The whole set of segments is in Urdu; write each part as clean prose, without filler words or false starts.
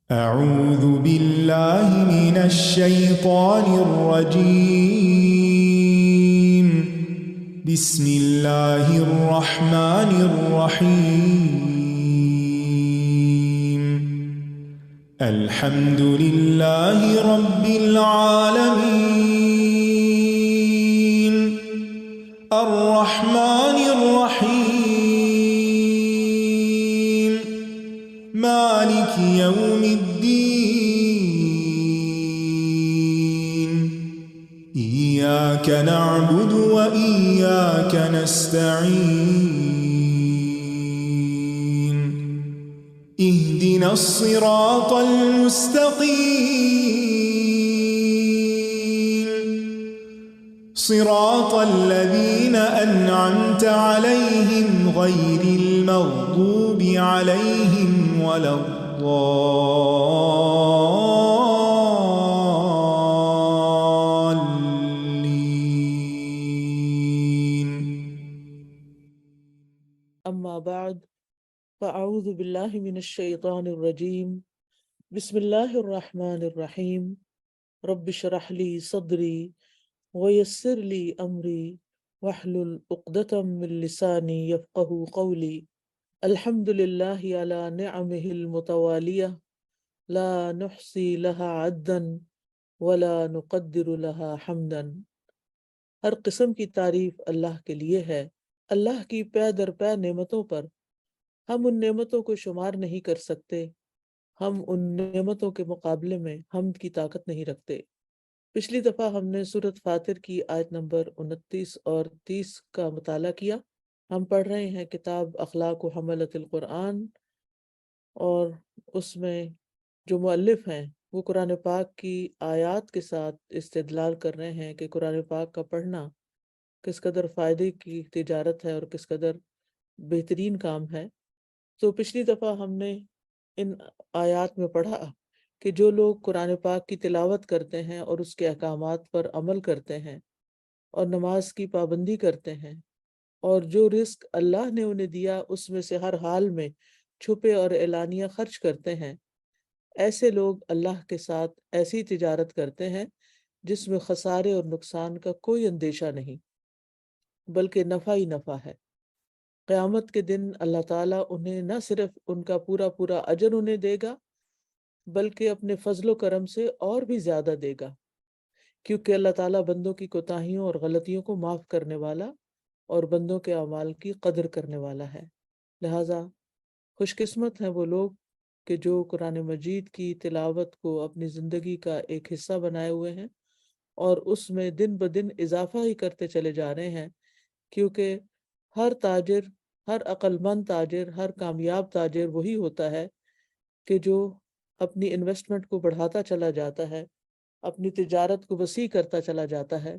أعوذ بالله من الشيطان الرجيم. بسم الله الرحمن الرحيم. الحمد لله رب العالمين. الرحمن الرحيم. مالك يوم الدين. إياك نعبد وإياك نستعين. اهدنا الصراط المستقيم. صراط الذين أنعمت عليهم غير المغضوب عليهم ولا الضالين. اما بعد فاعوذ باللہ من الشیطان الرجیم بسم اللہ الرحمن الرحیم رب اشرح لي صدری ويسر لي امری واحلل عقدۃ من لسانی یفقهوا قولی الحمد للہ علی نعمه المتوالیہ لا نحصی لها عدا ولا نقدر لها حمدا۔ ہر قسم کی تعریف اللہ کے لیے ہے۔ اللہ کی پے در پے نعمتوں پر ہم ان نعمتوں کو شمار نہیں کر سکتے، ہم ان نعمتوں کے مقابلے میں حمد کی طاقت نہیں رکھتے۔ پچھلی دفعہ ہم نے سورۃ فاطر کی آیت نمبر 29 اور 30 کا مطالعہ کیا۔ ہم پڑھ رہے ہیں کتاب اخلاق و حملۃ القرآن، اور اس میں جو مؤلف ہیں وہ قرآن پاک کی آیات کے ساتھ استدلال کر رہے ہیں کہ قرآن پاک کا پڑھنا کس قدر فائدے کی تجارت ہے اور کس قدر بہترین کام ہے۔ تو پچھلی دفعہ ہم نے ان آیات میں پڑھا کہ جو لوگ قرآن پاک کی تلاوت کرتے ہیں اور اس کے احکامات پر عمل کرتے ہیں اور نماز کی پابندی کرتے ہیں، اور جو رزق اللہ نے انہیں دیا اس میں سے ہر حال میں چھپے اور اعلانیہ خرچ کرتے ہیں، ایسے لوگ اللہ کے ساتھ ایسی تجارت کرتے ہیں جس میں خسارے اور نقصان کا کوئی اندیشہ نہیں، بلکہ نفع ہی نفع ہے۔ قیامت کے دن اللہ تعالیٰ انہیں نہ صرف ان کا پورا پورا اجر انہیں دے گا، بلکہ اپنے فضل و کرم سے اور بھی زیادہ دے گا، کیونکہ اللہ تعالیٰ بندوں کی کوتاہیوں اور غلطیوں کو معاف کرنے والا اور بندوں کے اعمال کی قدر کرنے والا ہے۔ لہٰذا خوش قسمت ہیں وہ لوگ کہ جو قرآن مجید کی تلاوت کو اپنی زندگی کا ایک حصہ بنائے ہوئے ہیں اور اس میں دن بدن اضافہ ہی کرتے چلے جا رہے ہیں، کیونکہ ہر تاجر، ہر عقل مند تاجر، ہر کامیاب تاجر وہی ہوتا ہے کہ جو اپنی انویسٹمنٹ کو بڑھاتا چلا جاتا ہے، اپنی تجارت کو وسیع کرتا چلا جاتا ہے،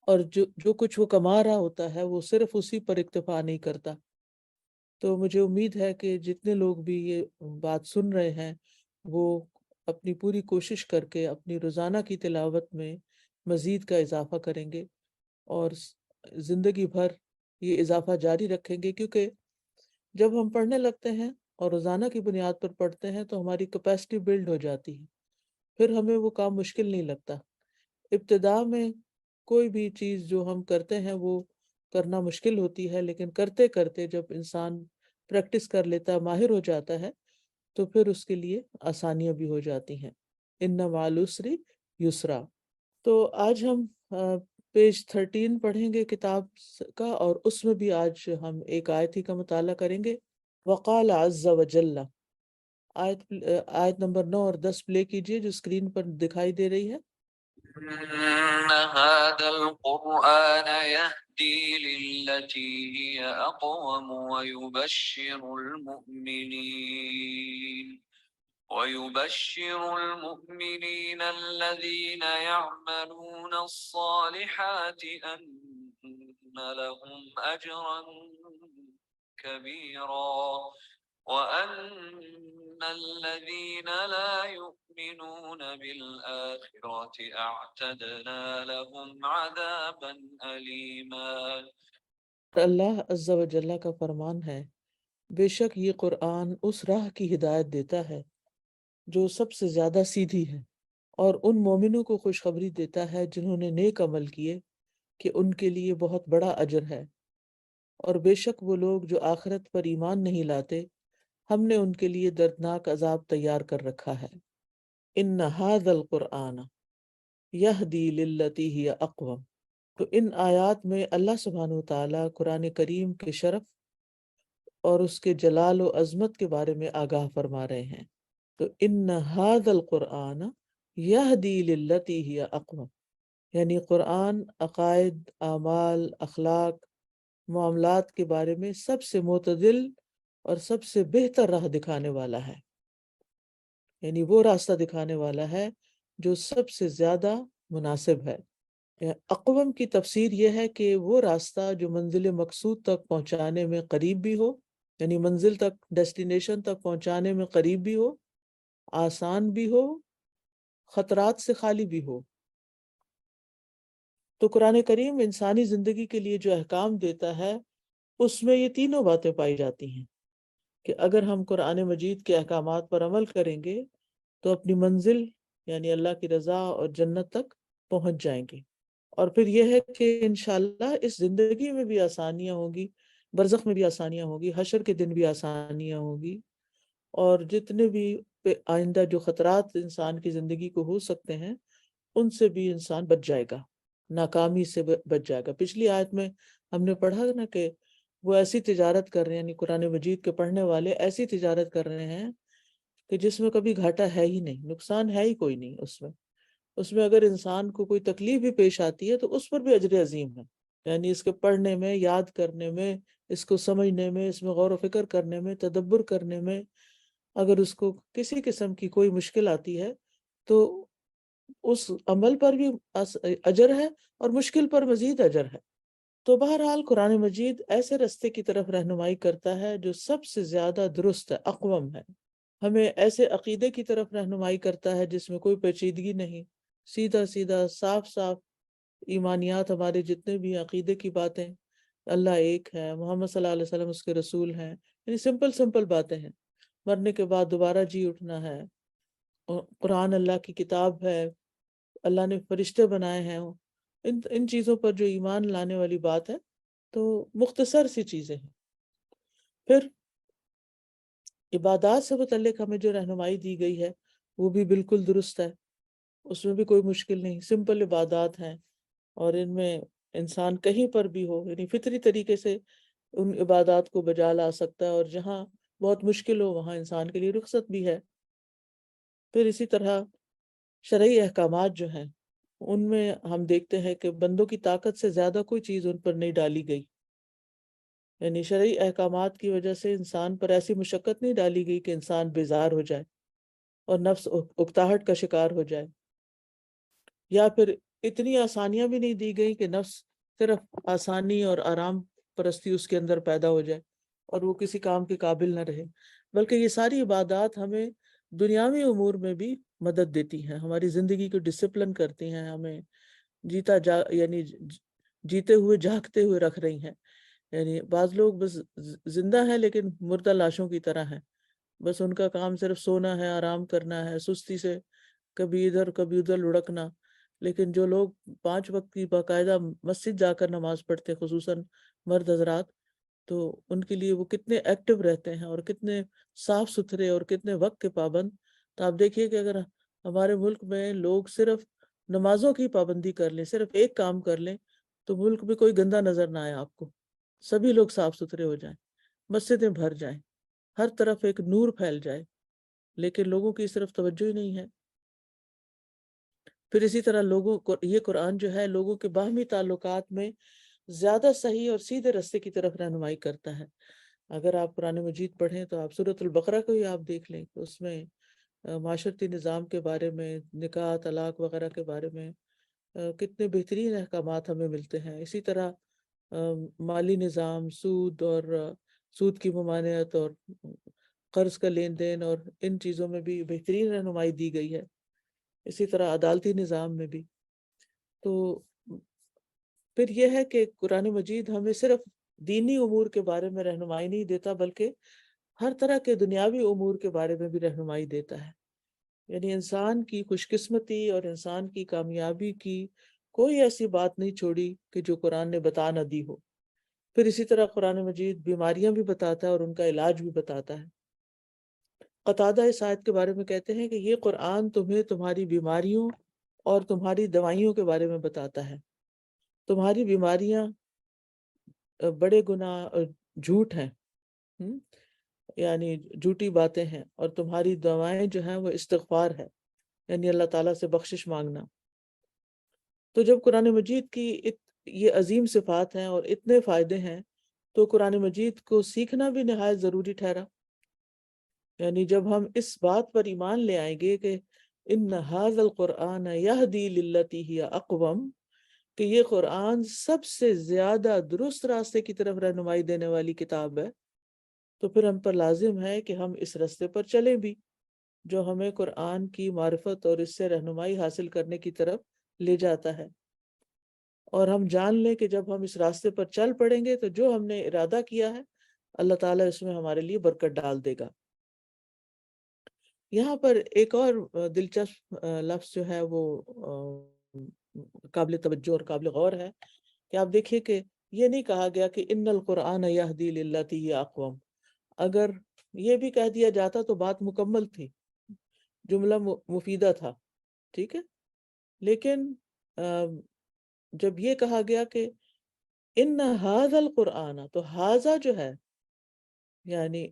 اور جو کچھ وہ کما رہا ہوتا ہے وہ صرف اسی پر اکتفا نہیں کرتا۔ تو مجھے امید ہے کہ جتنے لوگ بھی یہ بات سن رہے ہیں وہ اپنی پوری کوشش کر کے اپنی روزانہ کی تلاوت میں مزید کا اضافہ کریں گے اور زندگی بھر یہ اضافہ جاری رکھیں گے، کیونکہ جب ہم پڑھنے لگتے ہیں اور روزانہ کی بنیاد پر پڑھتے ہیں تو ہماری کیپیسٹی بلڈ ہو جاتی ہے، پھر ہمیں وہ کام مشکل نہیں لگتا۔ ابتدا میں کوئی بھی چیز جو ہم کرتے ہیں وہ کرنا مشکل ہوتی ہے، لیکن کرتے کرتے جب انسان پریکٹس کر لیتا ہے، ماہر ہو جاتا ہے، تو پھر اس کے لیے آسانیاں بھی ہو جاتی ہیں۔ ان مع العسر یسرا۔ تو آج ہم پیج 13 پڑھیں گے کتاب کا، اور اس میں بھی آج ہم ایک آیت ہی کا مطالعہ کریں گے۔ وقال عز وجل، آیت نمبر 9 اور 10 پلے کیجئے جو اسکرین پر دکھائی دے رہی ہے۔ إن هذا القرآن يهدي للتي هي أقوم ويبشر المؤمنين الذين يعملون الصالحات أن لهم أجرا كبيرا وأن الذين لا يؤمنون بالآخرة أعتدنا لهم عذابا أليما۔ اللہ عز و جل کا فرمان ہے، بے شک یہ قرآن اس راہ کی ہدایت دیتا ہے جو سب سے زیادہ سیدھی ہے، اور ان مومنوں کو خوشخبری دیتا ہے جنہوں نے نیک عمل کیے کہ ان کے لیے بہت بڑا اجر ہے، اور بے شک وہ لوگ جو آخرت پر ایمان نہیں لاتے ہم نے ان کے لیے دردناک عذاب تیار کر رکھا ہے۔ ان ھذا القرآن یہدی للتی ہی اقوم، تو ان آیات میں اللہ سبحانہ وتعالیٰ قرآن کریم کے شرف اور اس کے جلال و عظمت کے بارے میں آگاہ فرما رہے ہیں۔ تو ان ھذا القرآن یہدی للتی ہی اقوم، یعنی قرآن عقائد، اعمال، اخلاق، معاملات کے بارے میں سب سے معتدل اور سب سے بہتر راہ دکھانے والا ہے، یعنی وہ راستہ دکھانے والا ہے جو سب سے زیادہ مناسب ہے۔ اقوم کی تفسیر یہ ہے کہ وہ راستہ جو منزل مقصود تک پہنچانے میں قریب بھی ہو، یعنی منزل تک، ڈیسٹینیشن تک پہنچانے میں قریب بھی ہو، آسان بھی ہو، خطرات سے خالی بھی ہو۔ تو قرآن کریم انسانی زندگی کے لیے جو احکام دیتا ہے اس میں یہ تینوں باتیں پائی جاتی ہیں کہ اگر ہم قرآن مجید کے احکامات پر عمل کریں گے تو اپنی منزل یعنی اللہ کی رضا اور جنت تک پہنچ جائیں گے۔ اور پھر یہ ہے کہ انشاءاللہ اس زندگی میں بھی آسانیاں ہوں گی، برزخ میں بھی آسانیاں ہوں گی، حشر کے دن بھی آسانیاں ہوں گی، اور جتنے بھی آئندہ جو خطرات انسان کی زندگی کو ہو سکتے ہیں ان سے بھی انسان بچ جائے گا، ناکامی سے بچ جائے گا۔ پچھلی آیت میں ہم نے پڑھا نا کہ وہ ایسی تجارت کر رہے ہیں، یعنی قرآن مجید کے پڑھنے والے ایسی تجارت کر رہے ہیں کہ جس میں کبھی گھاٹا ہے ہی نہیں، نقصان ہے ہی کوئی نہیں اس میں اگر انسان کو کوئی تکلیف بھی پیش آتی ہے تو اس پر بھی اجر عظیم ہے، یعنی اس کے پڑھنے میں، یاد کرنے میں، اس کو سمجھنے میں، اس میں غور و فکر کرنے میں، تدبر کرنے میں اگر اس کو کسی قسم کی کوئی مشکل آتی ہے تو اس عمل پر بھی اجر ہے اور مشکل پر مزید اجر ہے۔ تو بہرحال قرآن مجید ایسے رستے کی طرف رہنمائی کرتا ہے جو سب سے زیادہ درست ہے، اقوم ہے، ہمیں ایسے عقیدے کی طرف رہنمائی کرتا ہے جس میں کوئی پیچیدگی نہیں، سیدھا سیدھا صاف صاف ایمانیات، ہمارے جتنے بھی عقیدے کی باتیں، اللہ ایک ہے، محمد صلی اللہ علیہ وسلم اس کے رسول ہیں، یعنی سمپل سمپل باتیں ہیں، مرنے کے بعد دوبارہ جی اٹھنا ہے، قرآن اللہ کی کتاب ہے، اللہ نے فرشتے بنائے ہیں، ان چیزوں پر جو ایمان لانے والی بات ہے تو مختصر سی چیزیں ہیں۔ پھر عبادات سے متعلق ہمیں جو رہنمائی دی گئی ہے وہ بھی بالکل درست ہے، اس میں بھی کوئی مشکل نہیں، سمپل عبادات ہیں، اور ان میں انسان کہیں پر بھی ہو یعنی فطری طریقے سے ان عبادات کو بجا لا سکتا ہے، اور جہاں بہت مشکل ہو وہاں انسان کے لیے رخصت بھی ہے۔ پھر اسی طرح شرعی احکامات جو ہیں ان میں ہم دیکھتے ہیں کہ بندوں کی طاقت سے زیادہ کوئی چیز ان پر نہیں ڈالی گئی، یعنی شرعی احکامات کی وجہ سے انسان پر ایسی مشقت نہیں ڈالی گئی کہ انسان بیزار ہو جائے اور نفس اکتاہٹ کا شکار ہو جائے، یا پھر اتنی آسانیاں بھی نہیں دی گئی کہ نفس صرف آسانی اور آرام پرستی اس کے اندر پیدا ہو جائے اور وہ کسی کام کے قابل نہ رہے، بلکہ یہ ساری عبادات ہمیں دنیاوی امور میں بھی مدد دیتی ہیں، ہماری زندگی کو ڈسپلن کرتی ہیں، ہمیں یعنی جیتے ہوئے جاگتے ہوئے رکھ رہی ہیں۔ یعنی بعض لوگ بس زندہ ہیں لیکن مردہ لاشوں کی طرح ہیں، بس ان کا کام صرف سونا ہے، آرام کرنا ہے، سستی سے کبھی ادھر کبھی ادھر لڑکنا، لیکن جو لوگ 5 وقت کی باقاعدہ مسجد جا کر نماز پڑھتے ہیں، خصوصاً مرد حضرات، تو ان کے لیے وہ کتنے ایکٹیو رہتے ہیں اور کتنے صاف ستھرے اور کتنے وقت کے پابند۔ تو آپ دیکھیے کہ اگر ہمارے ملک میں لوگ صرف نمازوں کی پابندی کر لیں، صرف ایک کام کر لیں، تو ملک میں کوئی گندا نظر نہ آئے آپ کو، سبھی لوگ صاف ستھرے ہو جائیں، مسجدیں بھر جائیں، ہر طرف ایک نور پھیل جائے، لیکن لوگوں کی اس طرف توجہ ہی نہیں ہے۔ پھر اسی طرح لوگوں کو یہ قرآن جو ہے لوگوں کے باہمی تعلقات میں زیادہ صحیح اور سیدھے راستے کی طرف رہنمائی کرتا ہے۔ اگر آپ قرآن مجید پڑھیں تو آپ سورۃ البقرہ کو ہی آپ دیکھ لیں کہ اس میں معاشرتی نظام کے بارے میں، نکاح، طلاق وغیرہ کے بارے میں کتنے بہترین احکامات ہمیں ملتے ہیں۔ اسی طرح مالی نظام، سود اور سود کی ممانعت اور قرض کا لین دین اور ان چیزوں میں بھی بہترین رہنمائی دی گئی ہے، اسی طرح عدالتی نظام میں بھی۔ تو پھر یہ ہے کہ قرآن مجید ہمیں صرف دینی امور کے بارے میں رہنمائی نہیں دیتا بلکہ ہر طرح کے دنیاوی امور کے بارے میں بھی رہنمائی دیتا ہے۔ یعنی انسان کی خوش قسمتی اور انسان کی کامیابی کی کوئی ایسی بات نہیں چھوڑی کہ جو قرآن نے بتا نہ دی ہو۔ پھر اسی طرح قرآن مجید بیماریاں بھی بتاتا ہے اور ان کا علاج بھی بتاتا ہے۔ قتادہ اس آیت کے بارے میں کہتے ہیں کہ یہ قرآن تمہیں تمہاری بیماریوں اور تمہاری دوائیوں کے بارے میں بتاتا ہے۔ تمہاری بیماریاں بڑے گناہ اور جھوٹ ہیں، ہم؟ یعنی جھوٹی باتیں ہیں، اور تمہاری دوائیں جو ہیں وہ استغفار ہے، یعنی اللہ تعالیٰ سے بخشش مانگنا۔ تو جب قرآن مجید کی یہ عظیم صفات ہیں اور اتنے فائدے ہیں تو قرآن مجید کو سیکھنا بھی نہایت ضروری ٹھہرا۔ یعنی جب ہم اس بات پر ایمان لے آئیں گے کہ ان ھذا القرآن یہدی للتی ہی اقوم، کہ یہ قرآن سب سے زیادہ درست راستے کی طرف رہنمائی دینے والی کتاب ہے، تو پھر ہم پر لازم ہے کہ ہم اس راستے پر چلیں بھی جو ہمیں قرآن کی معرفت اور اس سے رہنمائی حاصل کرنے کی طرف لے جاتا ہے۔ اور ہم جان لیں کہ جب ہم اس راستے پر چل پڑیں گے تو جو ہم نے ارادہ کیا ہے اللہ تعالیٰ اس میں ہمارے لیے برکت ڈال دے گا۔ یہاں پر ایک اور دلچسپ لفظ جو ہے وہ قابل توجہ اور قابل غور ہے کہ آپ دیکھیے کہ یہ نہیں کہا گیا کہ ان القرآن یہدی للتی ہی اقوم۔ اگر یہ بھی کہہ دیا جاتا تو بات مکمل تھی، جملہ مفیدہ تھا، ٹھیک ہے، لیکن جب یہ کہا گیا کہ ان ھذا القرآن، تو ھذا جو ہے یعنی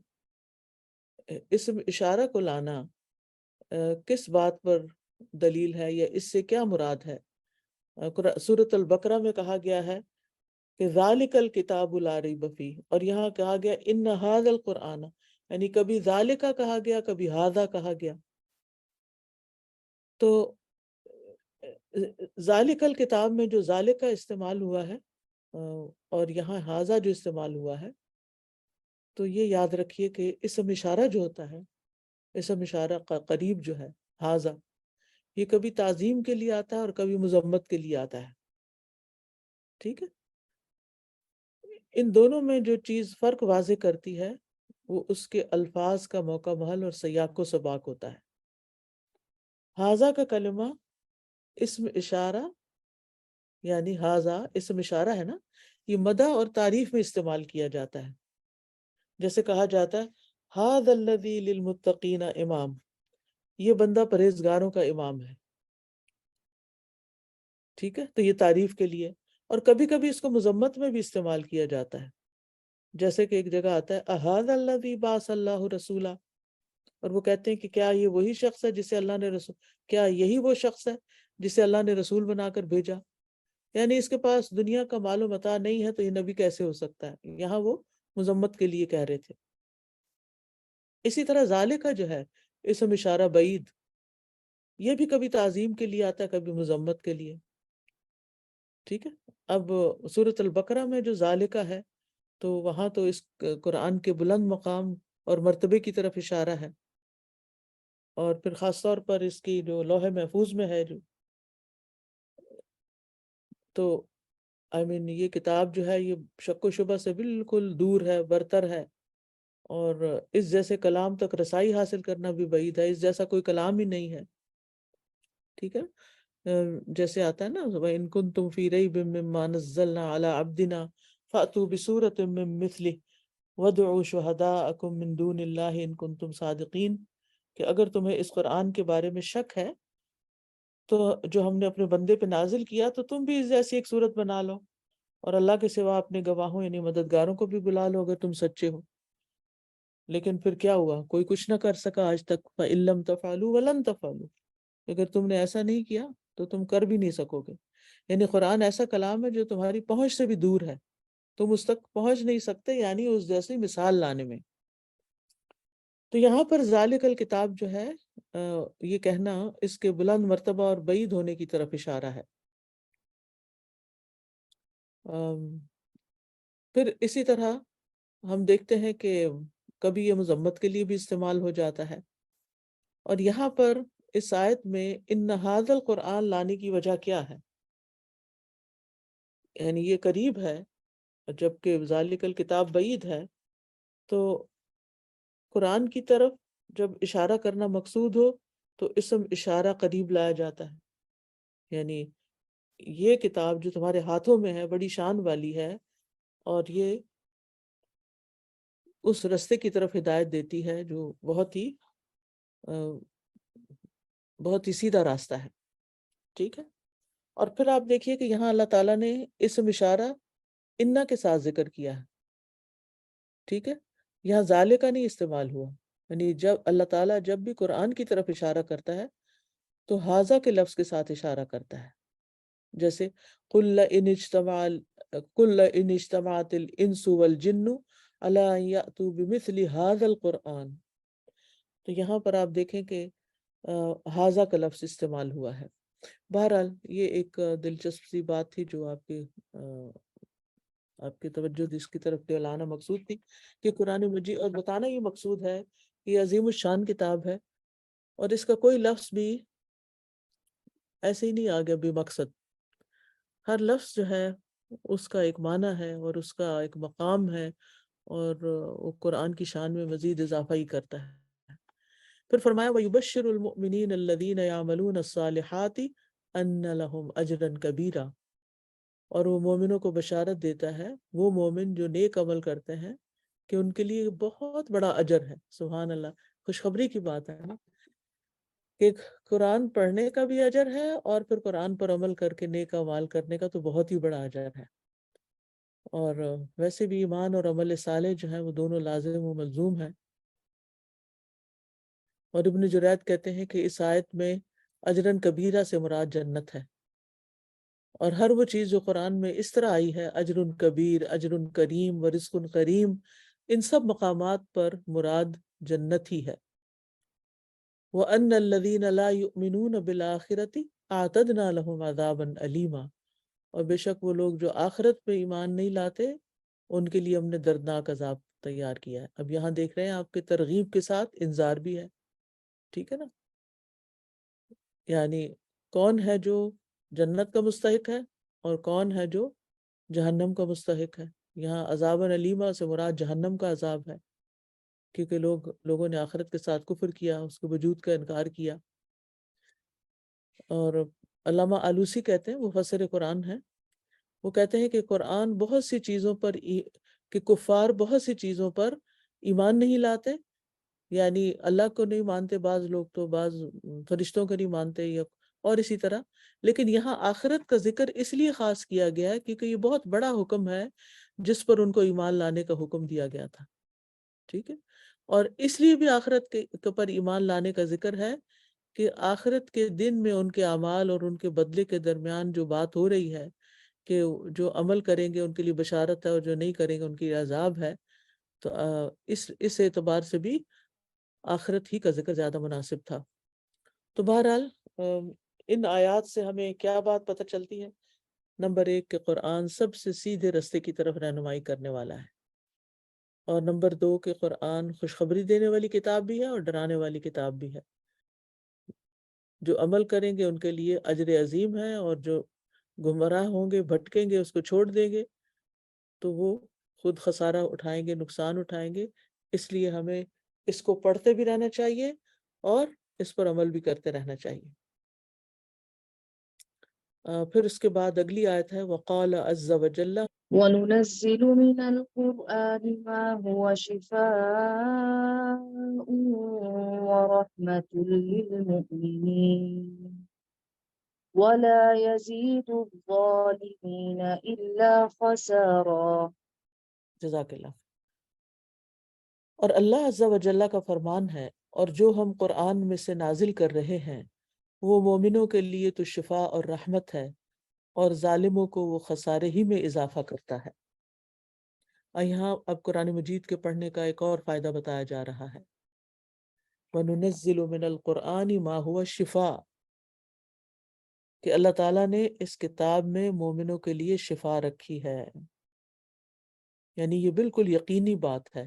اسم اشارہ کو لانا کس بات پر دلیل ہے یا اس سے کیا مراد ہے؟ سورۃ البقرہ میں کہا گیا ہے کہ ذالک الکتاب لا ریب فیہ، اور یہاں کہا گیا ان ھذا القرآن، یعنی کبھی ذالکہ کہا گیا کبھی ھذا کہا گیا۔ تو ذالک الکتاب میں جو ذالکہ استعمال ہوا ہے اور یہاں ھذا جو استعمال ہوا ہے، تو یہ یاد رکھیے کہ اسم اشارہ جو ہوتا ہے، اسم اشارہ قریب جو ہے ھذا، یہ کبھی تعظیم کے لیے آتا ہے اور کبھی مذمت کے لیے آتا ہے، ٹھیک ہے۔ ان دونوں میں جو چیز فرق واضح کرتی ہے وہ اس کے الفاظ کا موقع محل اور سیاق و سباق ہوتا ہے۔ ھذا کا کلمہ اسم اشارہ، یعنی ھذا اسم اشارہ ہے نا، یہ مدح اور تعریف میں استعمال کیا جاتا ہے۔ جیسے کہا جاتا ہے ھذا الذی للمتقین امام، یہ بندہ پرہیزگاروں کا امام ہے، ٹھیک ہے، تو یہ تعریف کے لیے۔ اور کبھی کبھی اس کو مذمت میں بھی استعمال کیا جاتا ہے، جیسے کہ ایک جگہ آتا ہے اھذا الذی بعث اللہ رسولا، اور وہ کہتے ہیں کہ کیا یہ وہی شخص ہے جسے اللہ نے رسول، کیا یہی وہ شخص ہے جسے اللہ نے رسول بنا کر بھیجا؟ یعنی اس کے پاس دنیا کا مال و متاع نہیں ہے تو یہ نبی کیسے ہو سکتا ہے؟ یہاں وہ مذمت کے لیے کہہ رہے تھے۔ اسی طرح ذالکہ جو ہے اسم اشارہ بعید، یہ بھی کبھی تعظیم کے لیے آتا ہے کبھی مذمت کے لیے، ٹھیک ہے۔ اب سورۃ البقرہ میں جو ذالکہ ہے تو وہاں تو اس قرآن کے بلند مقام اور مرتبے کی طرف اشارہ ہے، اور پھر خاص طور پر اس کی جو لوح محفوظ میں ہے جو، تو یہ کتاب جو ہے یہ شک و شبہ سے بالکل دور ہے، برتر ہے، اور اس جیسے کلام تک رسائی حاصل کرنا بھی بعید ہے، اس جیسا کوئی کلام ہی نہیں ہے، ٹھیک ہے۔ جیسے آتا ہے نا وَإِن كُنتُمْ فِي رَيْبٍ مِّمَّا نَزَّلْنَا عَلَىٰ عَبْدِنَا فَأْتُوا بِسُورَةٍ مِّن مِّثْلِهِ وَادْعُوا شُهَدَاءَكُم مِّن دُونِ اللَّهِ إِن كُنتُمْ صَادِقِينَ، کہ اگر تمہیں اس قرآن کے بارے میں شک ہے تو جو ہم نے اپنے بندے پہ نازل کیا تو تم بھی اس جیسی ایک صورت بنا لو، اور اللہ کے سوا اپنے گواہوں یعنی مددگاروں کو بھی بلا لو اگر تم سچے ہو۔ لیکن پھر کیا ہوا؟ کوئی کچھ نہ کر سکا آج تک۔ فَإِن لَّمْ تَفْعَلُوا وَلَن تَفْعَلُوا، اگر تم نے ایسا نہیں کیا تو تم کر بھی نہیں سکو گے۔ یعنی قرآن ایسا کلام ہے جو تمہاری پہنچ سے بھی دور ہے، تم اس تک پہنچ نہیں سکتے، یعنی اس جیسی مثال لانے میں۔ تو یہاں پر ذالک الکتاب جو ہے یہ کہنا اس کے بلند مرتبہ اور بعید ہونے کی طرف اشارہ ہے۔ پھر اسی طرح ہم دیکھتے ہیں کہ کبھی یہ مذمت کے لیے بھی استعمال ہو جاتا ہے، اور یہاں پر اس آیت میں ان ھذا القرآن لانے کی وجہ کیا ہے؟ یعنی یہ قریب ہے جبکہ ذالک الکتاب بعید ہے، تو قرآن کی طرف جب اشارہ کرنا مقصود ہو تو اسم اشارہ قریب لایا جاتا ہے، یعنی یہ کتاب جو تمہارے ہاتھوں میں ہے بڑی شان والی ہے، اور یہ اس رستے کی طرف ہدایت دیتی ہے جو بہت ہی سیدھا راستہ ہے. ٹھیک ہے. اور پھر آپ دیکھیے کہ یہاں اللہ تعالیٰ نے اسم اشارہ انا کے ساتھ ذکر کیا ہے. ٹھیک ہے. یہاں ذالک کا نہیں استعمال ہوا، یعنی جب اللہ تعالیٰ جب بھی قرآن کی طرف اشارہ کرتا ہے تو ھذا کے لفظ کے ساتھ اشارہ کرتا ہے. جیسے قل ان اجتمعت الانس والجن علی ان یأتوا بمثل ھذا القرآن. تو یہاں پر آپ دیکھیں کہ ھذا کا لفظ استعمال ہوا ہے. بہرحال یہ ایک دلچسپ سی بات تھی جو آپ کی توجہ اس کی طرف دلانا مقصود تھی کہ قرآن مجید، اور بتانا یہ مقصود ہے کہ یہ عظیم الشان کتاب ہے اور اس کا کوئی لفظ بھی ایسے ہی نہیں آ گیا بے مقصد. ہر لفظ جو ہے اس کا ایک معنی ہے اور اس کا ایک مقام ہے، اور وہ قرآن کی شان میں مزید اضافہ ہی کرتا ہے. پھر فرمایا وَيُبَشِّرُ الْمُؤْمِنِينَ الَّذِينَ يَعْمَلُونَ الصَّالِحَاتِ أَنَّ لَهُمْ أَجْرًا كَبِيرًا. اور وہ مومنوں کو بشارت دیتا ہے، وہ مومن جو نیک عمل کرتے ہیں، کہ ان کے لیے بہت بڑا اجر ہے. سبحان اللہ، خوشخبری کی بات ہے نا، کہ قرآن پڑھنے کا بھی اجر ہے اور پھر قرآن پر عمل کر کے نیک اعمال کرنے کا تو بہت ہی بڑا اجر ہے. اور ویسے بھی ایمان اور عمل صالح جو ہیں وہ دونوں لازم و ملزوم ہیں. اور ابن جرید کہتے ہیں کہ اس آیت میں اجرن کبیرہ سے مراد جنت ہے، اور ہر وہ چیز جو قرآن میں اس طرح آئی ہے، اجر کبیر، اجر کریم و رزق کریم، ان سب مقامات پر مراد جنت ہی ہے. وَأَنَّ الَّذِينَ لَا يُؤْمِنُونَ بِالْآخِرَةِ أَعْتَدْنَا لَهُمْ عَذَابًا أَلِيمًا. اور بے شک وہ لوگ جو آخرت پہ ایمان نہیں لاتے ان کے لیے ہم نے دردناک عذاب تیار کیا ہے. اب یہاں دیکھ رہے ہیں آپ کے ترغیب کے ساتھ انذار بھی ہے. ٹھیک ہے نا، یعنی کون ہے جو جنت کا مستحق ہے اور کون ہے جو جہنم کا مستحق ہے. یہاں عذابًا علیما سے مراد جہنم کا عذاب ہے، کیونکہ لوگوں نے آخرت کے ساتھ کفر کیا، اس کے وجود کا انکار کیا. اور علامہ آلوسی کہتے ہیں، وہ مفسر قرآن ہیں، وہ کہتے ہیں کہ قرآن بہت سی چیزوں پر کہ کفار بہت سی چیزوں پر ایمان نہیں لاتے، یعنی اللہ کو نہیں مانتے بعض لوگ، تو بعض فرشتوں کو نہیں مانتے، یا اور اسی طرح. لیکن یہاں آخرت کا ذکر اس لیے خاص کیا گیا ہے کیونکہ یہ بہت بڑا حکم ہے جس پر ان کو ایمان لانے کا حکم دیا گیا تھا. ٹھیک ہے. اور اس لیے بھی آخرت کے پر ایمان لانے کا ذکر ہے کہ آخرت کے دن میں ان کے اعمال اور ان کے بدلے کے درمیان جو بات ہو رہی ہے کہ جو عمل کریں گے ان کے لیے بشارت ہے اور جو نہیں کریں گے ان کی عذاب ہے. تو اس اعتبار سے بھی آخرت ہی کا ذکر زیادہ مناسب تھا. تو بہرحال ان آیات سے ہمیں کیا بات پتہ چلتی ہے؟ نمبر 1 کہ قرآن سب سے سیدھے رستے کی طرف رہنمائی کرنے والا ہے، اور نمبر 2 کہ قرآن خوشخبری دینے والی کتاب بھی ہے اور ڈرانے والی کتاب بھی ہے. جو عمل کریں گے ان کے لیے اجر عظیم ہے، اور جو گمراہ ہوں گے، بھٹکیں گے، اس کو چھوڑ دیں گے تو وہ خود خسارہ اٹھائیں گے، نقصان اٹھائیں گے. اس لیے ہمیں اس کو پڑھتے بھی رہنا چاہیے اور اس پر عمل بھی کرتے رہنا چاہیے. پھر اس کے بعد اگلی آیت ہے وقال عز وجل وَنُنَزِّلُ مِنَ الْقُرْآنِ مَا هُوَ شِفَاءٌ وَرَحْمَةٌ لِّلْمُؤْمِنِينَ وَلَا يَزِيدُ الظَّالِمِينَ إِلَّا خَسَارًا. جزاک اللہ. اور اللہ عز و جل کا فرمان ہے، اور جو ہم قرآن میں سے نازل کر رہے ہیں وہ مومنوں کے لیے تو شفا اور رحمت ہے، اور ظالموں کو وہ خسارے ہی میں اضافہ کرتا ہے. یہاں اب قرآن مجید کے پڑھنے کا ایک اور فائدہ بتایا جا رہا ہے. وَنُنَزِّلُ مِنَ الْقُرْآنِ مَا هُوَ شِفَاءٌ، کہ اللہ تعالیٰ نے اس کتاب میں مومنوں کے لیے شفا رکھی ہے. یعنی یہ بالکل یقینی بات ہے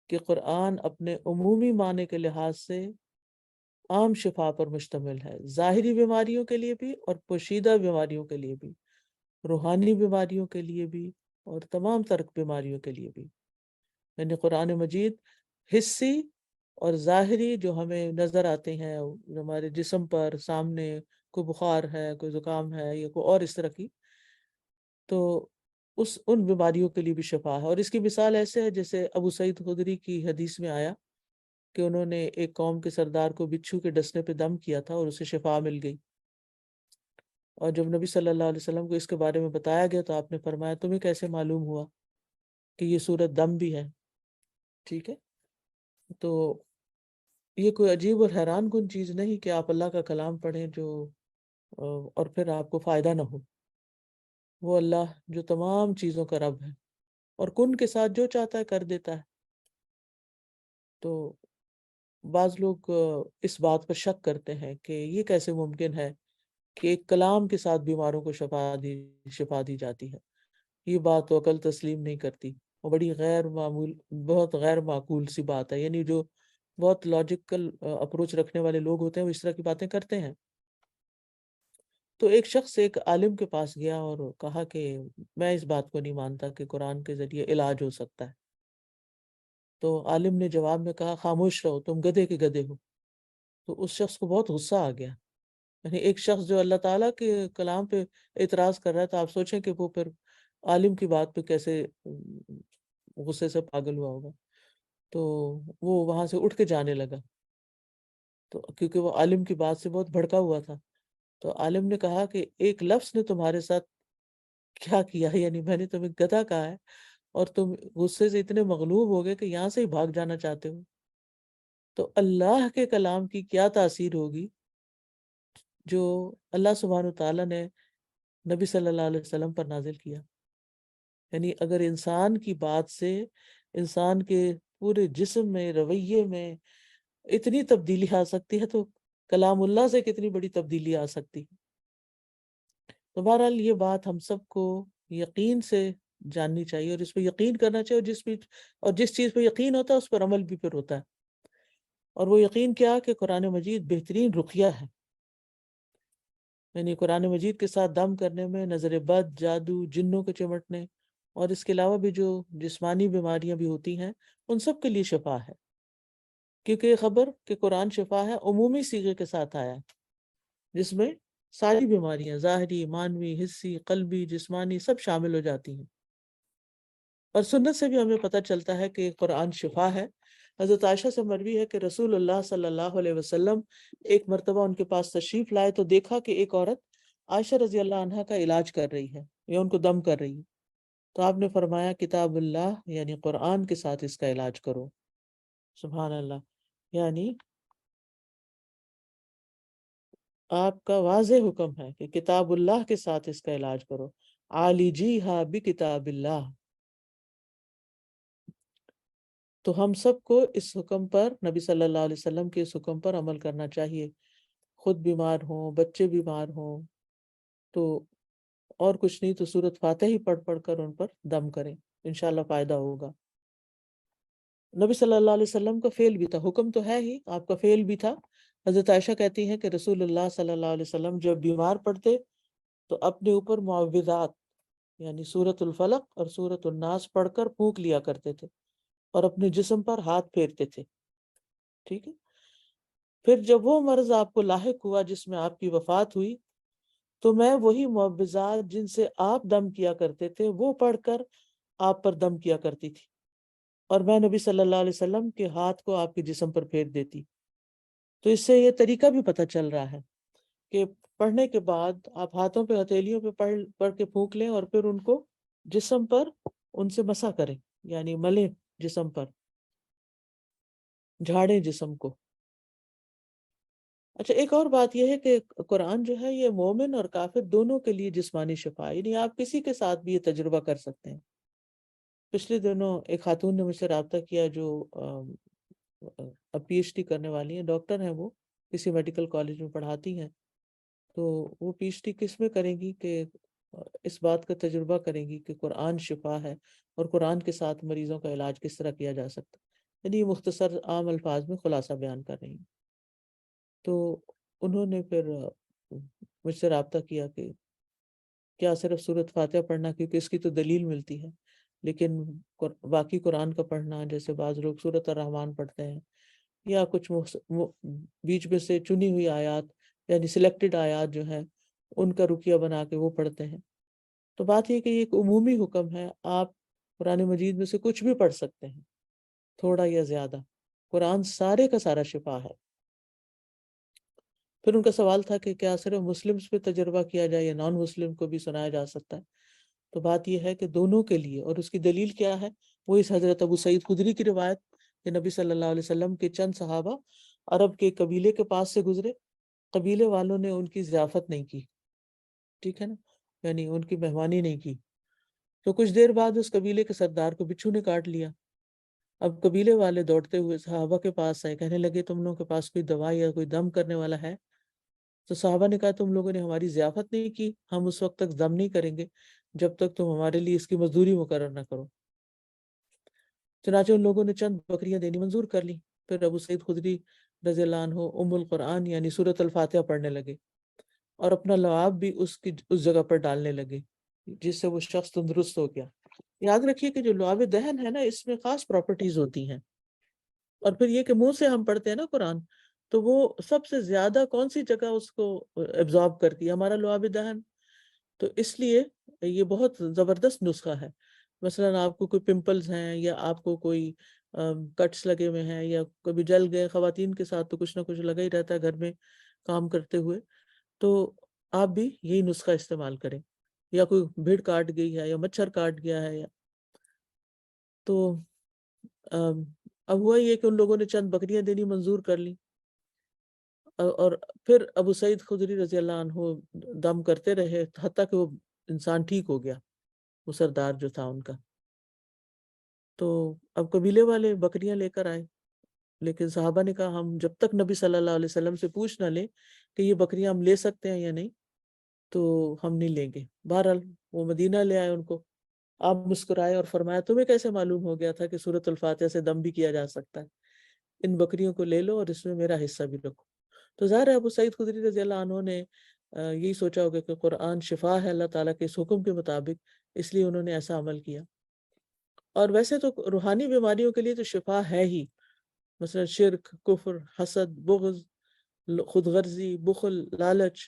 کہ قرآن اپنے عمومی معنی کے لحاظ سے عام شفا پر مشتمل ہے، ظاہری بیماریوں کے لیے بھی اور پوشیدہ بیماریوں کے لیے بھی، روحانی بیماریوں کے لیے بھی اور تمام ترک بیماریوں کے لیے بھی. یعنی قرآن مجید حسی اور ظاہری جو ہمیں نظر آتے ہیں، جو ہمارے جسم پر سامنے، کوئی بخار ہے، کوئی زکام ہے یا کوئی اور اس طرح کی، تو ان بیماریوں کے لیے بھی شفا ہے۔ اور اس کی مثال ایسے ہے جیسے ابو سعید خدری کی حدیث میں آیا کہ انہوں نے ایک قوم کے سردار کو بچھو کے ڈسنے پہ دم کیا تھا اور اسے شفا مل گئی۔ اور جب نبی صلی اللہ علیہ وسلم کو اس کے بارے میں بتایا گیا تو آپ نے فرمایا تمہیں کیسے معلوم ہوا کہ یہ صورت دم بھی ہے؟ ٹھیک ہے، تو یہ کوئی عجیب اور حیران کن چیز نہیں کہ آپ اللہ کا کلام پڑھیں جو اور پھر آپ کو فائدہ نہ ہو۔ وہ اللہ جو تمام چیزوں کا رب ہے اور کن کے ساتھ جو چاہتا ہے کر دیتا ہے۔ تو بعض لوگ اس بات پر شک کرتے ہیں کہ یہ کیسے ممکن ہے کہ ایک کلام کے ساتھ بیماروں کو شفا دی جاتی ہے۔ یہ بات تو عقل تسلیم نہیں کرتی، وہ بڑی بہت غیر معقول سی بات ہے۔ یعنی جو بہت لاجیکل اپروچ رکھنے والے لوگ ہوتے ہیں وہ اس طرح کی باتیں کرتے ہیں۔ تو ایک شخص ایک عالم کے پاس گیا اور کہا کہ میں اس بات کو نہیں مانتا کہ قرآن کے ذریعے علاج ہو سکتا ہے۔ تو عالم نے جواب میں کہا خاموش رہو، تم گدھے کے گدھے ہو۔ تو اس شخص کو بہت غصہ آ گیا۔ یعنی ایک شخص جو اللہ تعالیٰ کے کلام پہ اعتراض کر رہا ہے، تو آپ سوچیں کہ وہ پھر عالم کی بات پہ کیسے غصے سے پاگل ہوا ہوگا۔ تو وہ وہاں سے اٹھ کے جانے لگا، تو کیونکہ وہ عالم کی بات سے بہت بھڑکا ہوا تھا۔ تو عالم نے کہا کہ ایک لفظ نے تمہارے ساتھ کیا کیا ہے، یعنی میں نے تمہیں گدھا کہا ہے اور تم غصے سے اتنے مغلوب ہو گئے کہ یہاں سے ہی بھاگ جانا چاہتے ہو۔ تو اللہ کے کلام کی کیا تاثیر ہوگی جو اللہ سبحانہ وتعالیٰ نے نبی صلی اللہ علیہ وسلم پر نازل کیا۔ یعنی اگر انسان کی بات سے انسان کے پورے جسم میں، رویے میں اتنی تبدیلی آ سکتی ہے، تو کلام اللہ سے کتنی بڑی تبدیلی آ سکتی ہے۔ تو بہرحال یہ بات ہم سب کو یقین سے جاننی چاہیے اور اس پہ یقین کرنا چاہیے، اور جس چیز پہ یقین ہوتا ہے اس پر عمل بھی پھر ہوتا ہے۔ اور وہ یقین کیا کہ قرآن مجید بہترین رقیہ ہے۔ یعنی قرآن مجید کے ساتھ دم کرنے میں نظر بد، جادو، جنوں کے چمٹنے اور اس کے علاوہ بھی جو جسمانی بیماریاں بھی ہوتی ہیں ان سب کے لیے شفا ہے، کیونکہ یہ خبر کہ قرآن شفا ہے عمومی صیغے کے ساتھ آیا ہے، جس میں ساری بیماریاں ظاہری، مانوی، حسی، قلبی، جسمانی سب شامل ہو جاتی ہیں۔ اور سنت سے بھی ہمیں پتہ چلتا ہے کہ قرآن شفا ہے۔ حضرت عائشہ سے مروی ہے کہ رسول اللہ صلی اللہ علیہ وسلم ایک مرتبہ ان کے پاس تشریف لائے تو دیکھا کہ ایک عورت عائشہ رضی اللہ عنہا کا علاج کر رہی ہے یا ان کو دم کر رہی ہے۔ تو آپ نے فرمایا کتاب اللہ یعنی قرآن کے ساتھ اس کا علاج کرو۔ سبحان اللہ، یعنی آپ کا واضح حکم ہے کہ کتاب اللہ کے ساتھ اس کا علاج کرو، عالجیہا بکتاب اللہ۔ تو ہم سب کو اس حکم پر، نبی صلی اللہ علیہ وسلم کے اس حکم پر عمل کرنا چاہیے۔ خود بیمار ہوں، بچے بیمار ہوں، تو اور کچھ نہیں تو سورۃ فاتح ہی پڑھ پڑھ کر ان پر دم کریں، انشاءاللہ فائدہ ہوگا۔ نبی صلی اللہ علیہ وسلم کا فعل بھی تھا، حکم تو ہے ہی، آپ کا فعل بھی تھا۔ حضرت عائشہ کہتی ہیں کہ رسول اللہ صلی اللہ علیہ وسلم جب بیمار پڑتے تو اپنے اوپر معوذات یعنی سورۃ الفلق اور سورۃ الناس پڑھ کر پھونک لیا کرتے تھے اور اپنے جسم پر ہاتھ پھیرتے تھے۔ ٹھیک ہے، پھر جب وہ مرض آپ کو لاحق ہوا جس میں آپ کی وفات ہوئی تو میں وہی معوذات جن سے آپ دم کیا کرتے تھے وہ پڑھ کر آپ پر دم کیا کرتی تھی، اور میں نبی صلی اللہ علیہ وسلم کے ہاتھ کو آپ کے جسم پر پھیر دیتی۔ تو اس سے یہ طریقہ بھی پتہ چل رہا ہے کہ پڑھنے کے بعد آپ ہاتھوں پہ، ہتھیلیوں پہ پڑھ کے پھونک لیں اور پھر ان کو جسم پر ان سے مسح کریں، یعنی ملیں جسم پر، جھاڑیں جسم کو۔ اچھا، ایک اور بات یہ ہے کہ قرآن جو ہے یہ مومن اور کافر دونوں کے لیے جسمانی شفا ہے، یعنی آپ کسی کے ساتھ بھی یہ تجربہ کر سکتے ہیں۔ پچھلے دنوں ایک خاتون نے مجھ سے رابطہ کیا جو اب پی ایچ ڈی کرنے والی ہیں، ڈاکٹر ہیں، وہ کسی میڈیکل کالج میں پڑھاتی ہیں۔ تو وہ پی ایچ ڈی کس میں کریں گی کہ اس بات کا تجربہ کریں گی کہ قرآن شفا ہے اور قرآن کے ساتھ مریضوں کا علاج کس طرح کیا جا سکتا ہے۔ یعنی مختصر عام الفاظ میں خلاصہ بیان کر رہی ہیں۔ تو انہوں نے پھر مجھ سے رابطہ کیا کہ کیا صرف سورۃ فاتحہ پڑھنا، کیونکہ اس کی تو دلیل ملتی ہے، لیکن باقی قرآن کا پڑھنا، جیسے بعض لوگ سورۃ الرحمن پڑھتے ہیں یا کچھ بیچ میں سے چنی ہوئی آیات یعنی سلیکٹڈ آیات جو ہیں ان کا رقیہ بنا کے وہ پڑھتے ہیں۔ تو بات یہ کہ یہ ایک عمومی حکم ہے، آپ قرآن مجید میں سے کچھ بھی پڑھ سکتے ہیں، تھوڑا یا زیادہ۔ قرآن سارے کا سارا شفا ہے۔ پھر ان کا سوال تھا کہ کیا صرف مسلمز پہ تجربہ کیا جائے یا نان مسلم کو بھی سنایا جا سکتا ہے؟ تو بات یہ ہے کہ دونوں کے لیے، اور اس کی دلیل کیا ہے؟ وہ اس حضرت ابو سعید خدری کی روایت کہ نبی صلی اللہ علیہ وسلم کے چند صحابہ عرب کے قبیلے کے پاس سے گزرے، قبیلے والوں نے ان کی ضیافت نہیں کی، ٹھیک ہے نا، یعنی ان کی مہمانی نہیں کی۔ تو کچھ دیر بعد اس قبیلے کے سردار کو بچھو نے کاٹ لیا۔ اب قبیلے والے دوڑتے ہوئے صحابہ کے پاس آئے، کہنے لگے تم لوگوں کے پاس کوئی دوا یا کوئی دم کرنے والا ہے؟ تو صحابہ نے کہا تم لوگوں نے ہماری ضیافت نہیں کی، ہم اس وقت تک دم نہیں کریں گے جب تک تم ہمارے لیے اس کی مزدوری مقرر نہ کرو۔ چنانچہ ان لوگوں نے چند بکریاں دینی منظور کر لی۔ پھر ابو سعید خدری رضی اللہ عنہ ام القرآن یعنی سورۃ الفاتحہ پڑھنے لگے اور اپنا لعاب بھی اس جگہ پر ڈالنے لگے جس سے وہ شخص تندرست ہو گیا۔ یاد رکھیے کہ جو لعاب دہن ہے نا، اس میں خاص پراپرٹیز ہوتی ہیں، اور پھر یہ کہ منہ سے ہم پڑھتے ہیں نا قرآن، تو وہ سب سے زیادہ کون سی جگہ اس کو ایبزارب کرتی ہے؟ ہمارا لعاب دہن۔ تو اس لیے یہ بہت زبردست نسخہ ہے۔ مثلا آپ کو کوئی پمپلز ہیں یا آپ کو کوئی کٹس لگے ہوئے ہیں یا کبھی جل گئے، خواتین کے ساتھ تو کچھ نہ کچھ لگا ہی رہتا ہے گھر میں کام کرتے ہوئے، تو آپ بھی یہی نسخہ استعمال کریں۔ یا کوئی بھیڑ کاٹ گئی ہے یا مچھر کاٹ گیا ہے تو اب ہوا یہ کہ ان لوگوں نے چند بکریاں دینی منظور کر لی، اور پھر ابو سعید خدری رضی اللہ عنہ دم کرتے رہے حتیٰ کہ وہ انسان ٹھیک ہو گیا، وہ سردار جو تھا ان کا۔ تو اب قبیلے والے بکریاں لے کر آئے، لیکن صحابہ نے کہا ہم جب تک نبی صلی اللہ علیہ وسلم سے پوچھ نہ لیں کہ یہ بکریاں ہم لے سکتے ہیں یا نہیں تو ہم نہیں لیں گے۔ بہرحال وہ مدینہ لے آئے ان کو۔ آپ مسکرائے اور فرمایا تمہیں کیسے معلوم ہو گیا تھا کہ سورۃ الفاتحہ سے دم بھی کیا جا سکتا ہے؟ ان بکریوں کو لے لو اور اس میں میرا حصہ بھی رکھو۔ تو ظاہر ہے ابو سعید خدری رضی اللہ عنہ نے یہی سوچا ہوگا کہ قرآن شفا ہے اللہ تعالیٰ کے اس حکم کے مطابق، اس لیے انہوں نے ایسا عمل کیا۔ اور ویسے تو روحانی بیماریوں کے لیے تو شفا ہے ہی، مثلا شرک، کفر، حسد، بغض، خود غرضی، بخل، لالچ،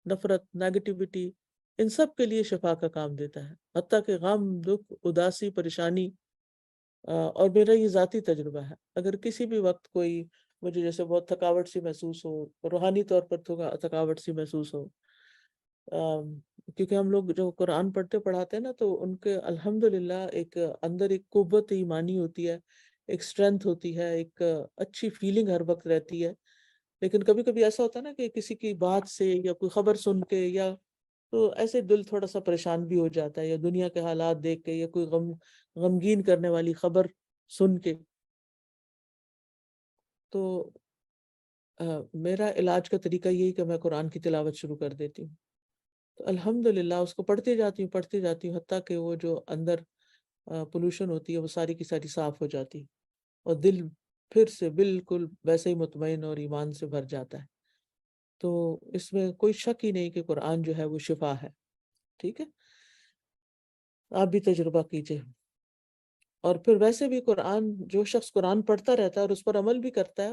نفرت، نیگیٹیوٹی، ان سب کے لیے شفا کا کام دیتا ہے، حتیٰ کہ غم، دکھ، اداسی، پریشانی۔ اور میرا یہ ذاتی تجربہ ہے، اگر کسی بھی وقت کوئی مجھے جیسے بہت تھکاوٹ سی محسوس ہو، روحانی طور پر تھکاوٹ سی محسوس ہو، کیونکہ ہم لوگ جو قرآن پڑھتے پڑھاتے ہیں نا تو ان کے الحمدللہ ایک اندر ایک قوت ایمانی ہوتی ہے، ایک اسٹرینتھ ہوتی ہے، ایک اچھی فیلنگ ہر وقت رہتی ہے۔ لیکن کبھی کبھی ایسا ہوتا ہے نا کہ کسی کی بات سے یا کوئی خبر سن کے یا تو ایسے دل تھوڑا سا پریشان بھی ہو جاتا ہے، یا دنیا کے حالات دیکھ کے یا کوئی غمگین کرنے والی خبر سن کے۔ تو میرا علاج کا طریقہ یہی کہ میں قرآن کی تلاوت شروع کر دیتی ہوں، تو الحمدللہ اس کو پڑھتی جاتی ہوں حتیٰ کہ وہ جو اندر پولوشن ہوتی ہے وہ ساری کی ساری صاف ہو جاتی ہے، اور دل پھر سے بالکل ویسے ہی مطمئن اور ایمان سے بھر جاتا ہے۔ تو اس میں کوئی شک ہی نہیں کہ قرآن جو ہے وہ شفا ہے، ٹھیک ہے؟ آپ بھی تجربہ کیجئے۔ اور پھر ویسے بھی قرآن، جو شخص قرآن پڑھتا رہتا ہے اور اس پر عمل بھی کرتا ہے،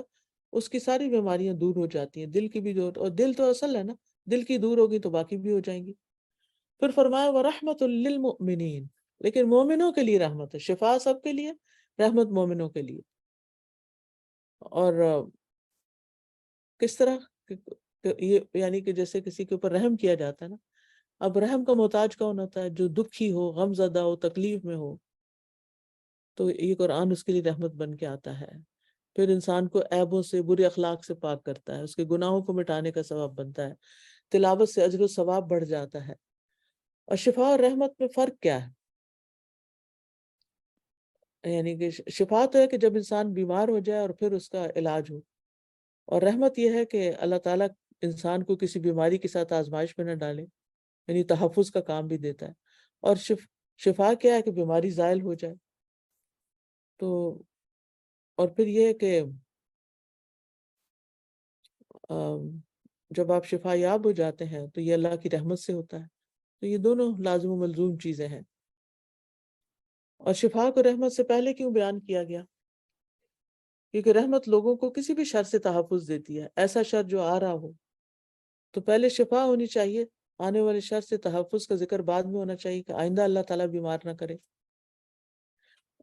اس کی ساری بیماریاں دور ہو جاتی ہیں، دل کی بھی دور، اور دل تو اصل ہے نا، دل کی دور ہوگی تو باقی بھی ہو جائیں گی۔ پھر فرمایا وَرَحْمَةٌ لِّلْمُؤْمِنِينَ، لیکن مومنوں کے لیے رحمت ہے، شفا سب کے لیے، رحمت مومنوں کے لیے۔ اور کس طرح؟ یہ یعنی کہ جیسے کسی کے اوپر رحم کیا جاتا ہے نا، اب رحم کا محتاج کون ہوتا ہے؟ جو دکھی ہو، غم زدہ ہو، تکلیف میں ہو، تو یہ قرآن اس کے لیے رحمت بن کے آتا ہے۔ پھر انسان کو عیبوں سے، برے اخلاق سے پاک کرتا ہے، اس کے گناہوں کو مٹانے کا سبب بنتا ہے، تلاوت سے اجر و ثواب بڑھ جاتا ہے۔ اور شفا اور رحمت میں فرق کیا ہے؟ یعنی کہ شفا تو ہے کہ جب انسان بیمار ہو جائے اور پھر اس کا علاج ہو، اور رحمت یہ ہے کہ اللہ تعالیٰ انسان کو کسی بیماری کے ساتھ آزمائش میں نہ ڈالے، یعنی تحفظ کا کام بھی دیتا ہے۔ اور شفا کیا ہے کہ بیماری زائل ہو جائے۔ تو اور پھر یہ ہے کہ جب آپ شفا یاب ہو جاتے ہیں تو یہ اللہ کی رحمت سے ہوتا ہے۔ تو یہ دونوں لازم و ملزوم چیزیں ہیں۔ اور شفا کو رحمت سے پہلے کیوں بیان کیا گیا؟ کیونکہ رحمت لوگوں کو کسی بھی شر سے تحفظ دیتی ہے. ایسا شر جو آ رہا ہو تو پہلے شفا ہونی چاہیے، آنے والے شر سے تحفظ کا ذکر بعد میں ہونا چاہیے کہ آئندہ اللہ تعالیٰ بیمار نہ کرے.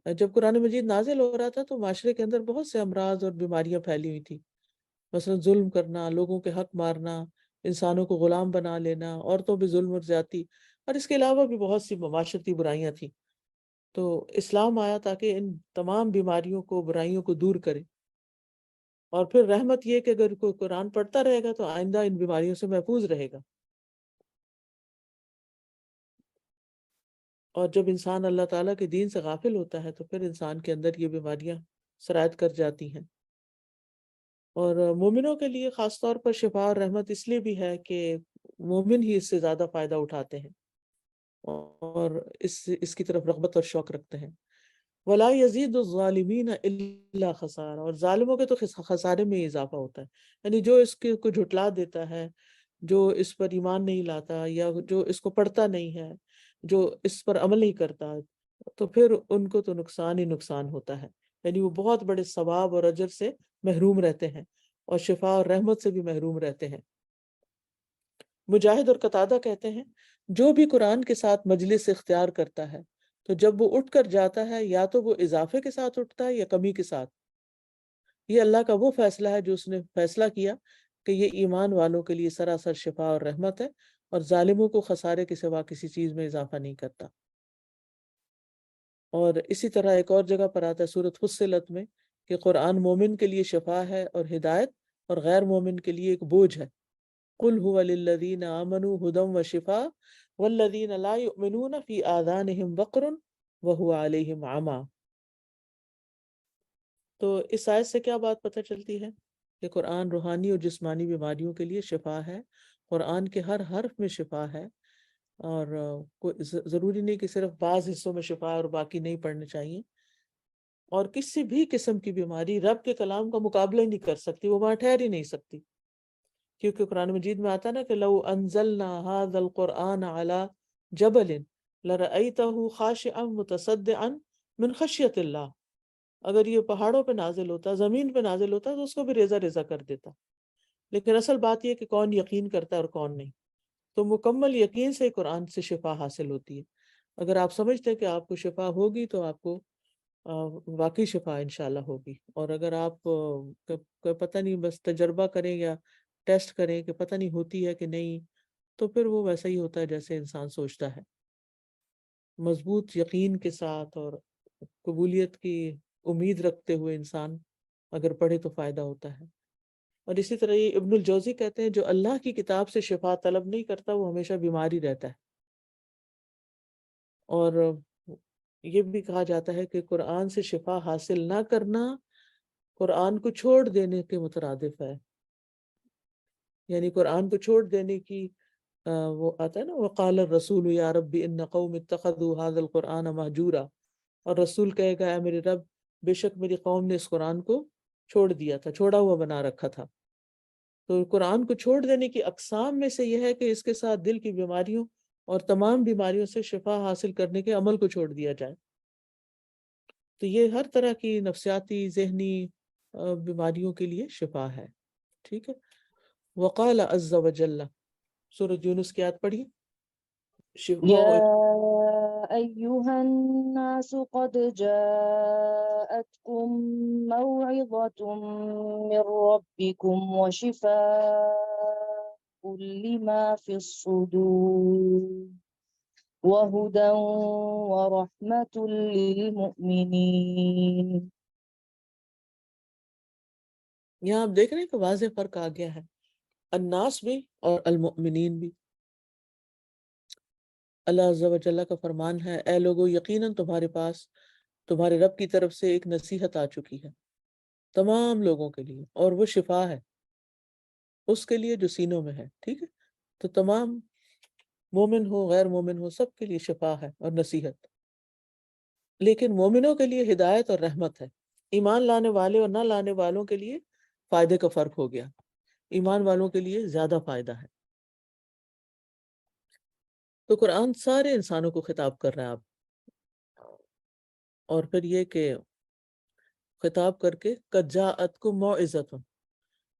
جب قرآن مجید نازل ہو رہا تھا تو معاشرے کے اندر بہت سے امراض اور بیماریاں پھیلی ہوئی تھی. مثلا ظلم کرنا، لوگوں کے حق مارنا، انسانوں کو غلام بنا لینا، عورتوں پہ ظلم اور زیادتی، اور اس کے علاوہ بھی بہت سی معاشرتی برائیاں تھیں. تو اسلام آیا تاکہ ان تمام بیماریوں کو، برائیوں کو دور کرے. اور پھر رحمت یہ کہ اگر کوئی قرآن پڑھتا رہے گا تو آئندہ ان بیماریوں سے محفوظ رہے گا. اور جب انسان اللہ تعالیٰ کے دین سے غافل ہوتا ہے تو پھر انسان کے اندر یہ بیماریاں سرایت کر جاتی ہیں. اور مومنوں کے لیے خاص طور پر شفا اور رحمت اس لیے بھی ہے کہ مومن ہی اس سے زیادہ فائدہ اٹھاتے ہیں اور اس کی طرف رغبت اور شوق رکھتے ہیں. وَلَا يَزِيدُ الظَّالِمِينَ إِلَّا خَسَارًا، اور ظالموں کے تو خسارے میں اضافہ ہوتا ہے. یعنی جو اس کو جھٹلا دیتا ہے، جو اس پر ایمان نہیں لاتا، یا جو اس کو پڑھتا نہیں ہے، جو اس پر عمل نہیں کرتا، تو پھر ان کو تو نقصان ہی نقصان ہوتا ہے. یعنی وہ بہت بڑے ثواب اور اجر سے محروم رہتے ہیں اور شفا اور رحمت سے بھی محروم رہتے ہیں. مجاہد اور قتادہ کہتے ہیں جو بھی قرآن کے ساتھ مجلس اختیار کرتا ہے تو جب وہ اٹھ کر جاتا ہے یا تو وہ اضافے کے ساتھ اٹھتا ہے یا کمی کے ساتھ. یہ اللہ کا وہ فیصلہ ہے جو اس نے فیصلہ کیا کہ یہ ایمان والوں کے لیے سراسر شفا اور رحمت ہے اور ظالموں کو خسارے کے سوا کسی چیز میں اضافہ نہیں کرتا. اور اسی طرح ایک اور جگہ پر آتا ہے سورۃ فصلت میں کہ قرآن مومن کے لیے شفا ہے اور ہدایت، اور غیر مومن کے لیے ایک بوجھ ہے. قُلْ هُوَ لِلَّذِينَ آمَنُوا هُدًى وَشِفَاءٌ وَالَّذِينَ لَا يُؤْمِنُونَ فِي آذَانِهِمْ وَقْرٌ وَهُوَ عَلَيْهِمْ عَمًى. تو اس آیت سے کیا بات پتہ چلتی ہے کہ قرآن روحانی اور جسمانی بیماریوں کے لیے شفا ہے. قرآن کے ہر حرف میں شفا ہے، اور ضروری نہیں کہ صرف بعض حصوں میں شفا اور باقی نہیں پڑھنے چاہیے. اور کسی بھی قسم کی بیماری رب کے کلام کا مقابلہ ہی نہیں کر سکتی، وہ وہاں ٹھہر ہی نہیں سکتی. کیونکہ قرآن مجید میں آتا نا کہ لو انزلنا هذا القرآن على جبل لرأيته خاشعا متصدعا من خشیت اللہ. اگر یہ پہاڑوں پہ نازل ہوتا، زمین پہ نازل ہوتا تو اس کو بھی ریزہ ریزہ کر دیتا. لیکن اصل بات یہ کہ کون یقین کرتا ہے اور کون نہیں. تو مکمل یقین سے قرآن سے شفا حاصل ہوتی ہے. اگر آپ سمجھتے ہیں کہ آپ کو شفا ہوگی تو آپ کو واقعی شفا انشاءاللہ ہوگی. اور اگر آپ پتہ نہیں بس تجربہ کریں یا ٹیسٹ کریں کہ پتہ نہیں ہوتی ہے کہ نہیں، تو پھر وہ ویسا ہی ہوتا ہے جیسے انسان سوچتا ہے. مضبوط یقین کے ساتھ اور قبولیت کی امید رکھتے ہوئے انسان اگر پڑھے تو فائدہ ہوتا ہے. اور اسی طرح یہ ابن الجوزی کہتے ہیں جو اللہ کی کتاب سے شفا طلب نہیں کرتا وہ ہمیشہ بیمار ہی رہتا ہے. اور یہ بھی کہا جاتا ہے کہ قرآن سے شفا حاصل نہ کرنا قرآن کو چھوڑ دینے کے مترادف ہے. یعنی قرآن کو چھوڑ دینے کی وہ آتا ہے نا وقال الرسول یا رب ان قوم اتخذوا هذا القرآن مہجورا، اور رسول کہے گا اے میرے رب بے شک میری قوم نے اس قرآن کو چھوڑ دیا تھا، چھوڑا ہوا بنا رکھا تھا. تو قرآن کو چھوڑ دینے کی اقسام میں سے یہ ہے کہ اس کے ساتھ دل کی بیماریوں اور تمام بیماریوں سے شفا حاصل کرنے کے عمل کو چھوڑ دیا جائے. تو یہ ہر طرح کی نفسیاتی، ذہنی بیماریوں کے لیے شفا ہے. ٹھیک ہے. وقال عز وجل، سورۃ یونس کی آیت پڑھی. يا أيها الناس قد جاءتكم موعظة من ربكم وشفاء لما في الصدور وهدى ورحمة للمؤمنين. یہاں آپ دیکھ رہے ہیں کہ واضح فرق آ گیا ہے، الناس بھی اور المؤمنین بھی. اللہ عز و جل کا فرمان ہے اے لوگو یقیناً تمہارے پاس تمہارے رب کی طرف سے ایک نصیحت آ چکی ہے تمام لوگوں کے لیے، اور وہ شفا ہے اس کے لیے جو سینوں میں ہے. ٹھیک ہے. تو تمام مومن ہو غیر مومن ہو سب کے لیے شفا ہے اور نصیحت. لیکن مومنوں کے لیے ہدایت اور رحمت ہے. ایمان لانے والے اور نہ لانے والوں کے لیے فائدے کا فرق ہو گیا. ایمان والوں کے لیے زیادہ فائدہ ہے. تو قرآن سارے انسانوں کو خطاب کر رہا ہے آپ. اور پھر یہ کہ خطاب کر کے قد جاءتکم موعظۃ،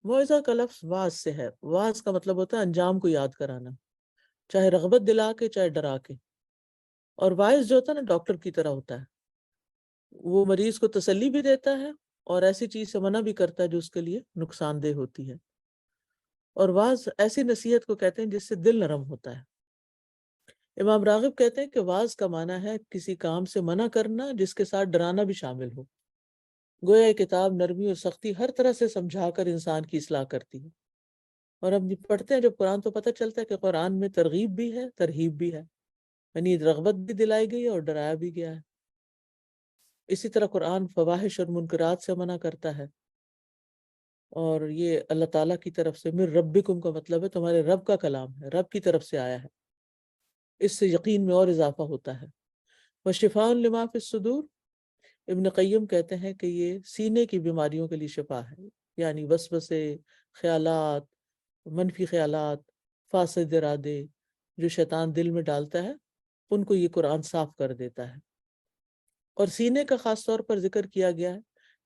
موعظہ کا لفظ واعظ سے ہے، واعظ کا مطلب ہوتا ہے انجام کو یاد کرانا، چاہے رغبت دلا کے چاہے ڈرا کے، اور واعظ جو ہوتا ہے نا ڈاکٹر کی طرح ہوتا ہے، وہ مریض کو تسلی بھی دیتا ہے اور ایسی چیز سے منع بھی کرتا ہے جو اس کے لیے نقصان دہ ہوتی ہے، اور واعظ ایسی نصیحت کو کہتے ہیں جس سے دل نرم ہوتا ہے۔ امام راغب کہتے ہیں کہ واعظ کا معنی ہے کسی کام سے منع کرنا جس کے ساتھ ڈرانا بھی شامل ہو، گویا یہ کتاب نرمی اور سختی ہر طرح سے سمجھا کر انسان کی اصلاح کرتی ہے۔ اور ہم پڑھتے ہیں جب قرآن تو پتہ چلتا ہے کہ قرآن میں ترغیب بھی ہے ترہیب بھی ہے، یعنی رغبت بھی دلائی گئی ہے اور ڈرایا بھی گیا ہے۔ اسی طرح قرآن فواحش اور منکرات سے منع کرتا ہے، اور یہ اللہ تعالیٰ کی طرف سے، من ربکم کا مطلب ہے تمہارے رب کا کلام ہے، رب کی طرف سے آیا ہے، اس سے یقین میں اور اضافہ ہوتا ہے۔ وشفاء لما فی الصدور، ابن قیم کہتے ہیں کہ یہ سینے کی بیماریوں کے لیے شفا ہے، یعنی وسوسے، خیالات، منفی خیالات، فاسد ارادے جو شیطان دل میں ڈالتا ہے ان کو یہ قرآن صاف کر دیتا ہے۔ اور سینے کا خاص طور پر ذکر کیا گیا ہے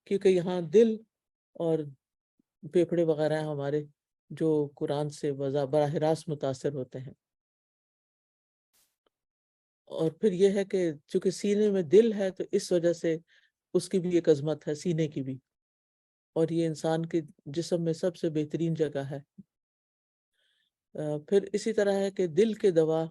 کیونکہ یہاں دل اور پھیپھڑے وغیرہ ہیں ہمارے جو قرآن سے براہ راست متاثر ہوتے ہیں۔ اور پھر یہ ہے کہ چونکہ سینے میں دل ہے تو اس وجہ سے اس کی بھی ایک عظمت ہے، سینے کی بھی، اور یہ انسان کے جسم میں سب سے بہترین جگہ ہے۔ پھر اسی طرح ہے کہ دل کے دوا،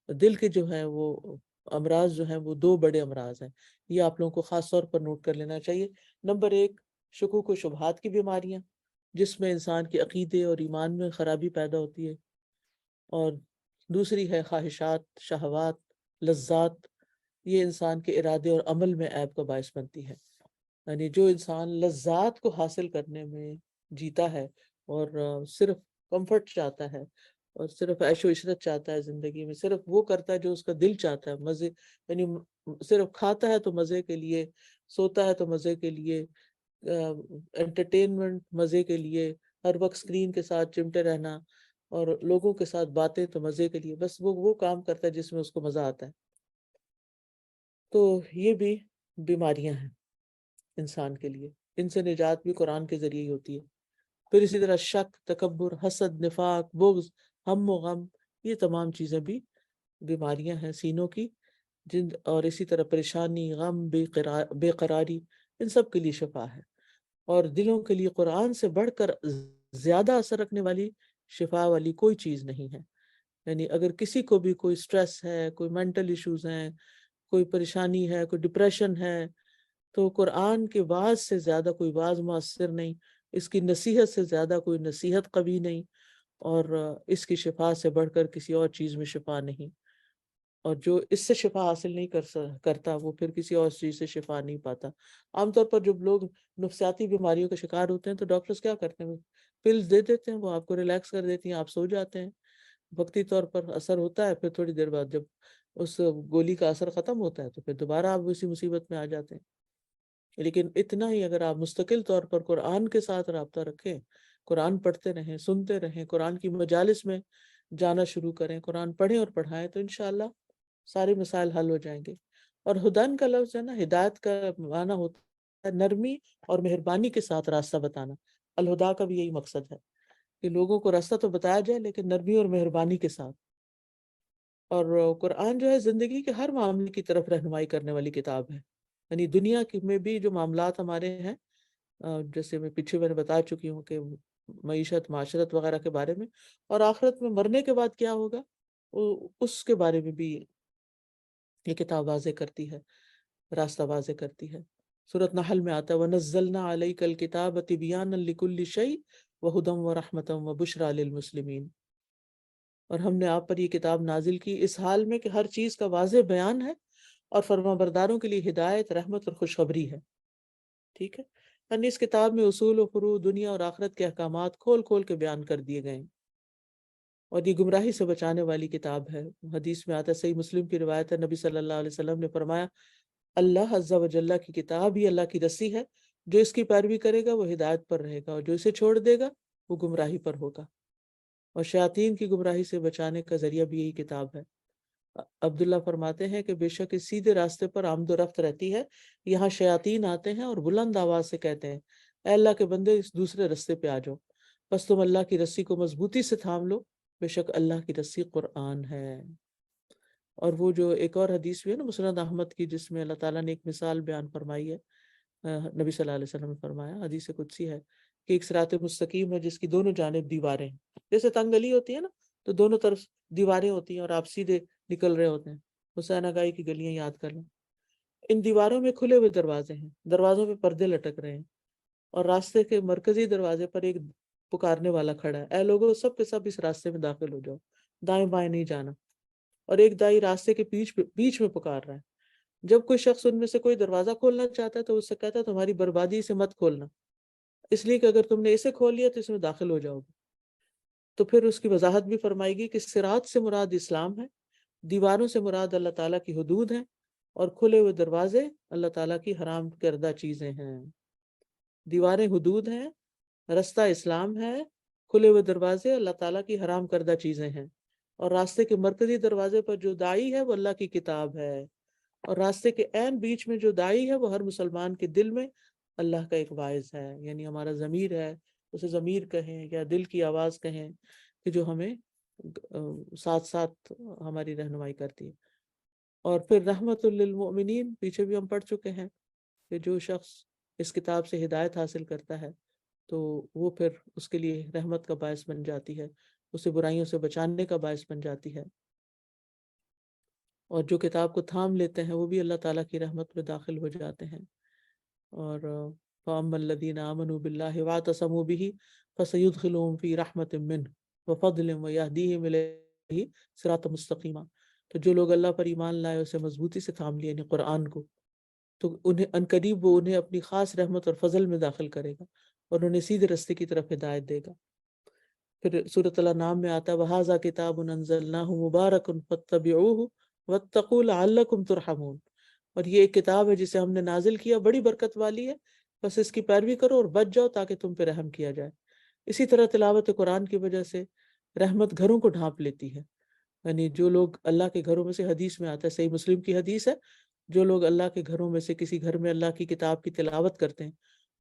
دل کے جو ہیں وہ امراض جو ہیں وہ دو بڑے امراض ہیں، یہ آپ لوگوں کو خاص طور پر نوٹ کر لینا چاہیے۔ نمبر ایک، شکوک و شبہات کی بیماریاں جس میں انسان کے عقیدے اور ایمان میں خرابی پیدا ہوتی ہے، اور دوسری ہے خواہشات، شہوات، لذات، یہ انسان کے ارادے اور عمل میں عیب کا باعث بنتی ہے۔ یعنی جو انسان لذات کو حاصل کرنے میں جیتا ہے اور صرف کمفرٹ چاہتا ہے اور صرف عیش و عشرت چاہتا ہے زندگی میں، صرف وہ کرتا ہے جو اس کا دل چاہتا ہے، مزے، یعنی صرف کھاتا ہے تو مزے کے لیے، سوتا ہے تو مزے کے لیے، انٹرٹینمنٹ مزے کے لیے، ہر وقت اسکرین کے ساتھ چمٹے رہنا اور لوگوں کے ساتھ باتیں تو مزے کے لیے، بس وہ کام کرتا ہے جس میں اس کو مزہ آتا ہے، تو یہ بھی بیماریاں ہیں انسان کے لیے، ان سے نجات بھی قرآن کے ذریعے ہی ہوتی ہے۔ پھر اسی طرح شک، تکبر، حسد، نفاق، بغض، ہم و غم، یہ تمام چیزیں بھی بیماریاں ہیں سینوں کی، اور اسی طرح پریشانی، غم، بے قراری، ان سب کے لیے شفا ہے۔ اور دلوں کے لیے قرآن سے بڑھ کر زیادہ اثر رکھنے والی، شفا والی کوئی چیز نہیں ہے۔ یعنی اگر کسی کو بھی کوئی سٹریس ہے، کوئی مینٹل ایشوز ہیں، کوئی پریشانی ہے، کوئی ڈپریشن ہے، تو قرآن کے وعظ سے زیادہ کوئی وعظ مؤثر نہیں، اس کی نصیحت سے زیادہ کوئی نصیحت قوی نہیں، اور اس کی شفا سے بڑھ کر کسی اور چیز میں شفا نہیں، اور جو اس سے شفا حاصل نہیں کرتا وہ پھر کسی اور چیز سے شفا نہیں پاتا۔ عام طور پر جب لوگ نفسیاتی بیماریوں کا شکار ہوتے ہیں تو ڈاکٹرز کیا کرتے ہیں، پلز دے دیتے ہیں، وہ آپ کو ریلیکس کر دیتی ہیں، آپ سو جاتے ہیں، وقتی طور پر اثر ہوتا ہے، پھر تھوڑی دیر بعد جب اس گولی کا اثر ختم ہوتا ہے تو پھر دوبارہ آپ اسی مصیبت میں آ جاتے ہیں۔ لیکن اتنا ہی اگر آپ مستقل طور پر قرآن کے ساتھ رابطہ رکھیں، قرآن پڑھتے رہیں، سنتے رہیں، قرآن کی مجالس میں جانا شروع کریں، قرآن پڑھیں اور پڑھائیں، تو انشاءاللہ سارے مسائل حل ہو جائیں گے۔ اور ہدن کا لفظ ہے نا، ہدایت کا معنی ہوتا ہے نرمی اور مہربانی کے ساتھ راستہ بتانا۔ الہدا کا بھی یہی مقصد ہے کہ لوگوں کو راستہ تو بتایا جائے لیکن نرمی اور مہربانی کے ساتھ۔ اور قرآن جو ہے زندگی کے ہر معاملے کی طرف رہنمائی کرنے والی کتاب ہے، یعنی دنیا میں بھی جو معاملات ہمارے ہیں، جیسے میں پیچھے میں نے بتا چکی ہوں کہ معیشت، معاشرت وغیرہ کے بارے میں، اور آخرت میں مرنے کے بعد کیا ہوگا اس کے بارے میں بھی یہ کتاب واضح کرتی ہے، راستہ واضح کرتی ہے۔ سورۃ نحل میں آتا ہے وَنَزَّلْنَا عَلَيْكَ الْكِتَابَ تِبْيَانًا لِكُلِّ شَيْءٍ وَهُدًى وَرَحْمَةً وَبُشْرَىٰ لِلْمُسْلِمِينَ، اور ہم نے آپ پر یہ کتاب نازل کی اس حال میں کہ ہر چیز کا واضح بیان ہے اور فرما برداروں کے لیے ہدایت، رحمت اور خوشخبری ہے۔ ٹھیک ہے، یعنی اس کتاب میں اصول و فروع، دنیا اور آخرت کے احکامات کھول کھول کے بیان کر دیے گئے ہیں، اور یہ گمراہی سے بچانے والی کتاب ہے۔ حدیث میں آتا ہے، صحیح مسلم کی روایت ہے، نبی صلی اللہ علیہ وسلم نے فرمایا، اللہ عز و جل کی کتاب ہی اللہ کی رسی ہے، جو اس کی پیروی کرے گا وہ ہدایت پر رہے گا، اور جو اسے چھوڑ دے گا وہ گمراہی پر ہوگا، اور شیاطین کی گمراہی سے بچانے کا ذریعہ بھی یہی کتاب ہے۔ عبداللہ فرماتے ہیں کہ بے شک اس سیدھے راستے پر آمد و رفت رہتی ہے، یہاں شیاطین آتے ہیں اور بلند آواز سے کہتے ہیں اے اللہ کے بندے اس دوسرے راستے پہ آ جاؤ، بس تم اللہ کی رسی کو مضبوطی سے تھام لو، بے شک اللہ کی رسی قرآن ہے۔ اور وہ جو ایک اور حدیث بھی ہے نا مسند احمد کی، جس میں اللہ تعالیٰ نے ایک مثال بیان فرمائی ہے، نبی صلی اللہ علیہ وسلم نے فرمایا، حدیث قدسی ہے کہ ایک صراط مستقیم ہے جس کی دونوں جانب دیواریں ہیں، جیسے تنگ گلی ہوتی ہے نا تو دونوں طرف دیواریں ہوتی ہیں اور آپ سیدھے نکل رہے ہوتے ہیں، حسین آگائی کی گلیاں یاد کر لیں۔ ان دیواروں میں کھلے ہوئے دروازے ہیں، دروازوں پہ پردے لٹک رہے ہیں، اور راستے کے مرکزی دروازے پر ایک پکارنے والا کھڑا ہے، اے لوگوں سب کے سب اس راستے میں داخل ہو جاؤ، دائیں بائیں نہیں جانا۔ اور ایک دائی راستے کے بیچ میں پکار رہا ہے۔ جب کوئی شخص ان میں سے کوئی دروازہ کھولنا چاہتا ہے تو اس سے کہتا ہے تمہاری بربادی سے مت کھولنا، اس لیے کہ اگر تم نے اسے کھول لیا تو اس میں داخل ہو جاؤ گے۔ تو پھر اس کی وضاحت بھی فرمائے گی کہ صراط سے مراد اسلام ہے، دیواروں سے مراد اللہ تعالیٰ کی حدود ہیں، اور کھلے ہوئے دروازے اللہ تعالیٰ کی حرام کردہ چیزیں ہیں۔ دیواریں حدود ہیں، رستہ اسلام ہے، کھلے ہوئے دروازے اللہ تعالیٰ کی حرام کردہ چیزیں ہیں، اور راستے کے مرکزی دروازے پر جو دائی ہے وہ اللہ کی کتاب ہے، اور راستے کے عین بیچ میں جو دائی ہے وہ ہر مسلمان کے دل میں اللہ کا ایک واعظ ہے، یعنی ہمارا ضمیر ہے، اسے ضمیر کہیں یا دل کی آواز کہیں، کہ جو ہمیں ساتھ ساتھ ہماری رہنمائی کرتی ہے۔ اور پھر رحمت للمؤمنین پیچھے بھی ہم پڑھ چکے ہیں کہ جو شخص اس کتاب سے ہدایت حاصل کرتا ہے تو وہ پھر اس کے لیے رحمت کا باعث بن جاتی ہے، اسے برائیوں سے بچانے کا باعث بن جاتی ہے، اور جو کتاب کو تھام لیتے ہیں وہ بھی اللہ تعالیٰ کی رحمت میں داخل ہو جاتے ہیں۔ اور فَأَمَّا الَّذِينَ آمَنُوا بِاللَّهِ وَاعْتَصَمُوا بِهِ فَسَيُدْخِلُهُمْ فِي رَحْمَةٍ مِّنْهُ وَفَضْلٍ وَيَهْدِيهِمْ إِلَيْهِ صِرَاطًا مُسْتَقِيمًا۔ تو جو لوگ اللہ پر ایمان لائے اسے مضبوطی سے تھام لیے، یعنی قرآن کو، تو انہیں عنقریب وہ انہیں اپنی خاص رحمت اور فضل میں داخل کرے گا اور انہیں سیدھے راستے کی طرف ہدایت دے گا۔ پھر سورۃ الانعام میں آتا ہے وَهَذَا كِتَابٌ أَنزَلْنَاهُ مُبَارَكٌ فَاتَّبِعُوهُ وَاتَّقُوا لَعَلَّكُمْ تُرْحَمُونَ۔ اور یہ ایک کتاب ہے جسے ہم نے نازل کیا، بڑی برکت والی ہے، بس اس کی پیروی کرو اور بچ جاؤ تاکہ تم پہ رحم کیا جائے۔ اسی طرح تلاوت قرآن کی وجہ سے رحمت گھروں کو ڈھانپ لیتی ہے، یعنی جو لوگ اللہ کے گھروں میں سے، حدیث میں آتا ہے، صحیح مسلم کی حدیث ہے، جو لوگ اللہ کے گھروں میں سے کسی گھر میں اللہ کی کتاب کی تلاوت کرتے ہیں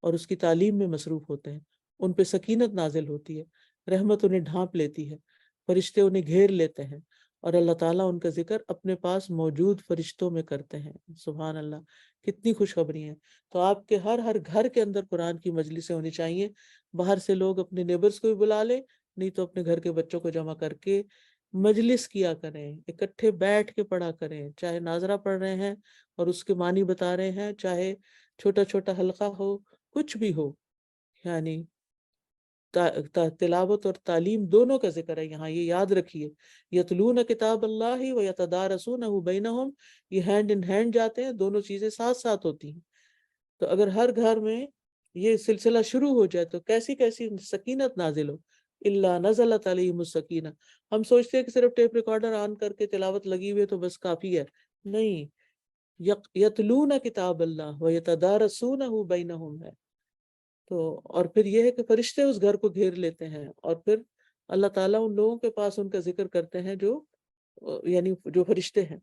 اور اس کی تعلیم میں مصروف ہوتے ہیں، ان پہ سکینت نازل ہوتی ہے، رحمت انہیں ڈھانپ لیتی ہے، فرشتے انہیں گھیر لیتے ہیں، اور اللہ تعالیٰ ان کا ذکر اپنے پاس موجود فرشتوں میں کرتے ہیں۔ سبحان اللہ، کتنی خوشخبری ہیں۔ تو آپ کے ہر گھر کے اندر قرآن کی مجلسیں ہونی چاہیے، باہر سے لوگ اپنے نیبرز کو بھی بلا لیں، نہیں تو اپنے گھر کے بچوں کو جمع کر کے مجلس کیا کریں، اکٹھے بیٹھ کے پڑھا کریں، چاہے ناظرہ پڑھ رہے ہیں اور اس کے معنی بتا رہے ہیں، چاہے چھوٹا چھوٹا حلقہ ہو، کچھ بھی ہو، یعنی تلاوت اور تعلیم دونوں کا ذکر ہے یہاں، یہ یاد رکھیے۔ یتلون کتاب اللہ و یتدارسونہ بینہم، یہ ہینڈ ان ہینڈ جاتے ہیں، دونوں چیزیں ساتھ ساتھ ہوتی ہیں۔ تو اگر ہر گھر میں یہ سلسلہ شروع ہو جائے تو کیسی کیسی سکینت نازل ہو۔ اللہ نزلت علیہم السکینہ۔ ہم سوچتے ہیں کہ صرف ٹیپ ریکارڈر آن کر کے تلاوت لگی ہوئی ہے تو بس کافی ہے، نہیں، یتلون کتاب اللہ و یتدارسونہ بینہم ہے۔ تو اور پھر یہ ہے کہ فرشتے اس گھر کو گھیر لیتے ہیں، اور پھر اللہ تعالیٰ ان لوگوں کے پاس ان کا ذکر کرتے ہیں جو یعنی جو فرشتے ہیں،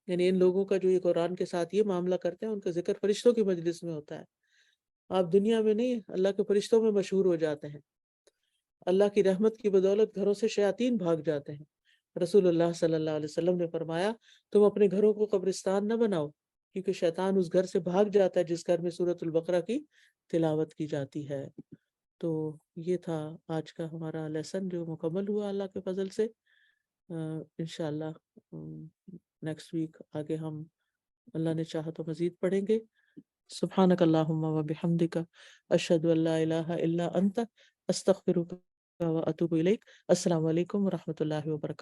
یعنی ان لوگوں کا جو یہ قرآن کے ساتھ یہ معاملہ کرتے ہیں ان کا ذکر فرشتوں کی مجلس میں ہوتا ہے۔ آپ دنیا میں نہیں، اللہ کے فرشتوں میں مشہور ہو جاتے ہیں۔ اللہ کی رحمت کی بدولت گھروں سے شیاطین بھاگ جاتے ہیں۔ رسول اللہ صلی اللہ علیہ وسلم نے فرمایا تم اپنے گھروں کو قبرستان نہ بناؤ، کیونکہ شیطان اس گھر سے بھاگ جاتا ہے جس گھر میں سورۃ البقرہ کی تلاوت کی جاتی ہے۔ تو یہ تھا آج کا ہمارا لیسن جو مکمل ہوا اللہ کے فضل سے۔ انشاءاللہ نیکسٹ ویک آگے ہم اللہ نے چاہا تو مزید پڑھیں گے۔ سبحانک اللہم و بحمدک، اشہد ان لا الہ الا انت، استغفرک و اتوب الیک۔ السلام علیکم و رحمۃ اللہ وبرکاتہ۔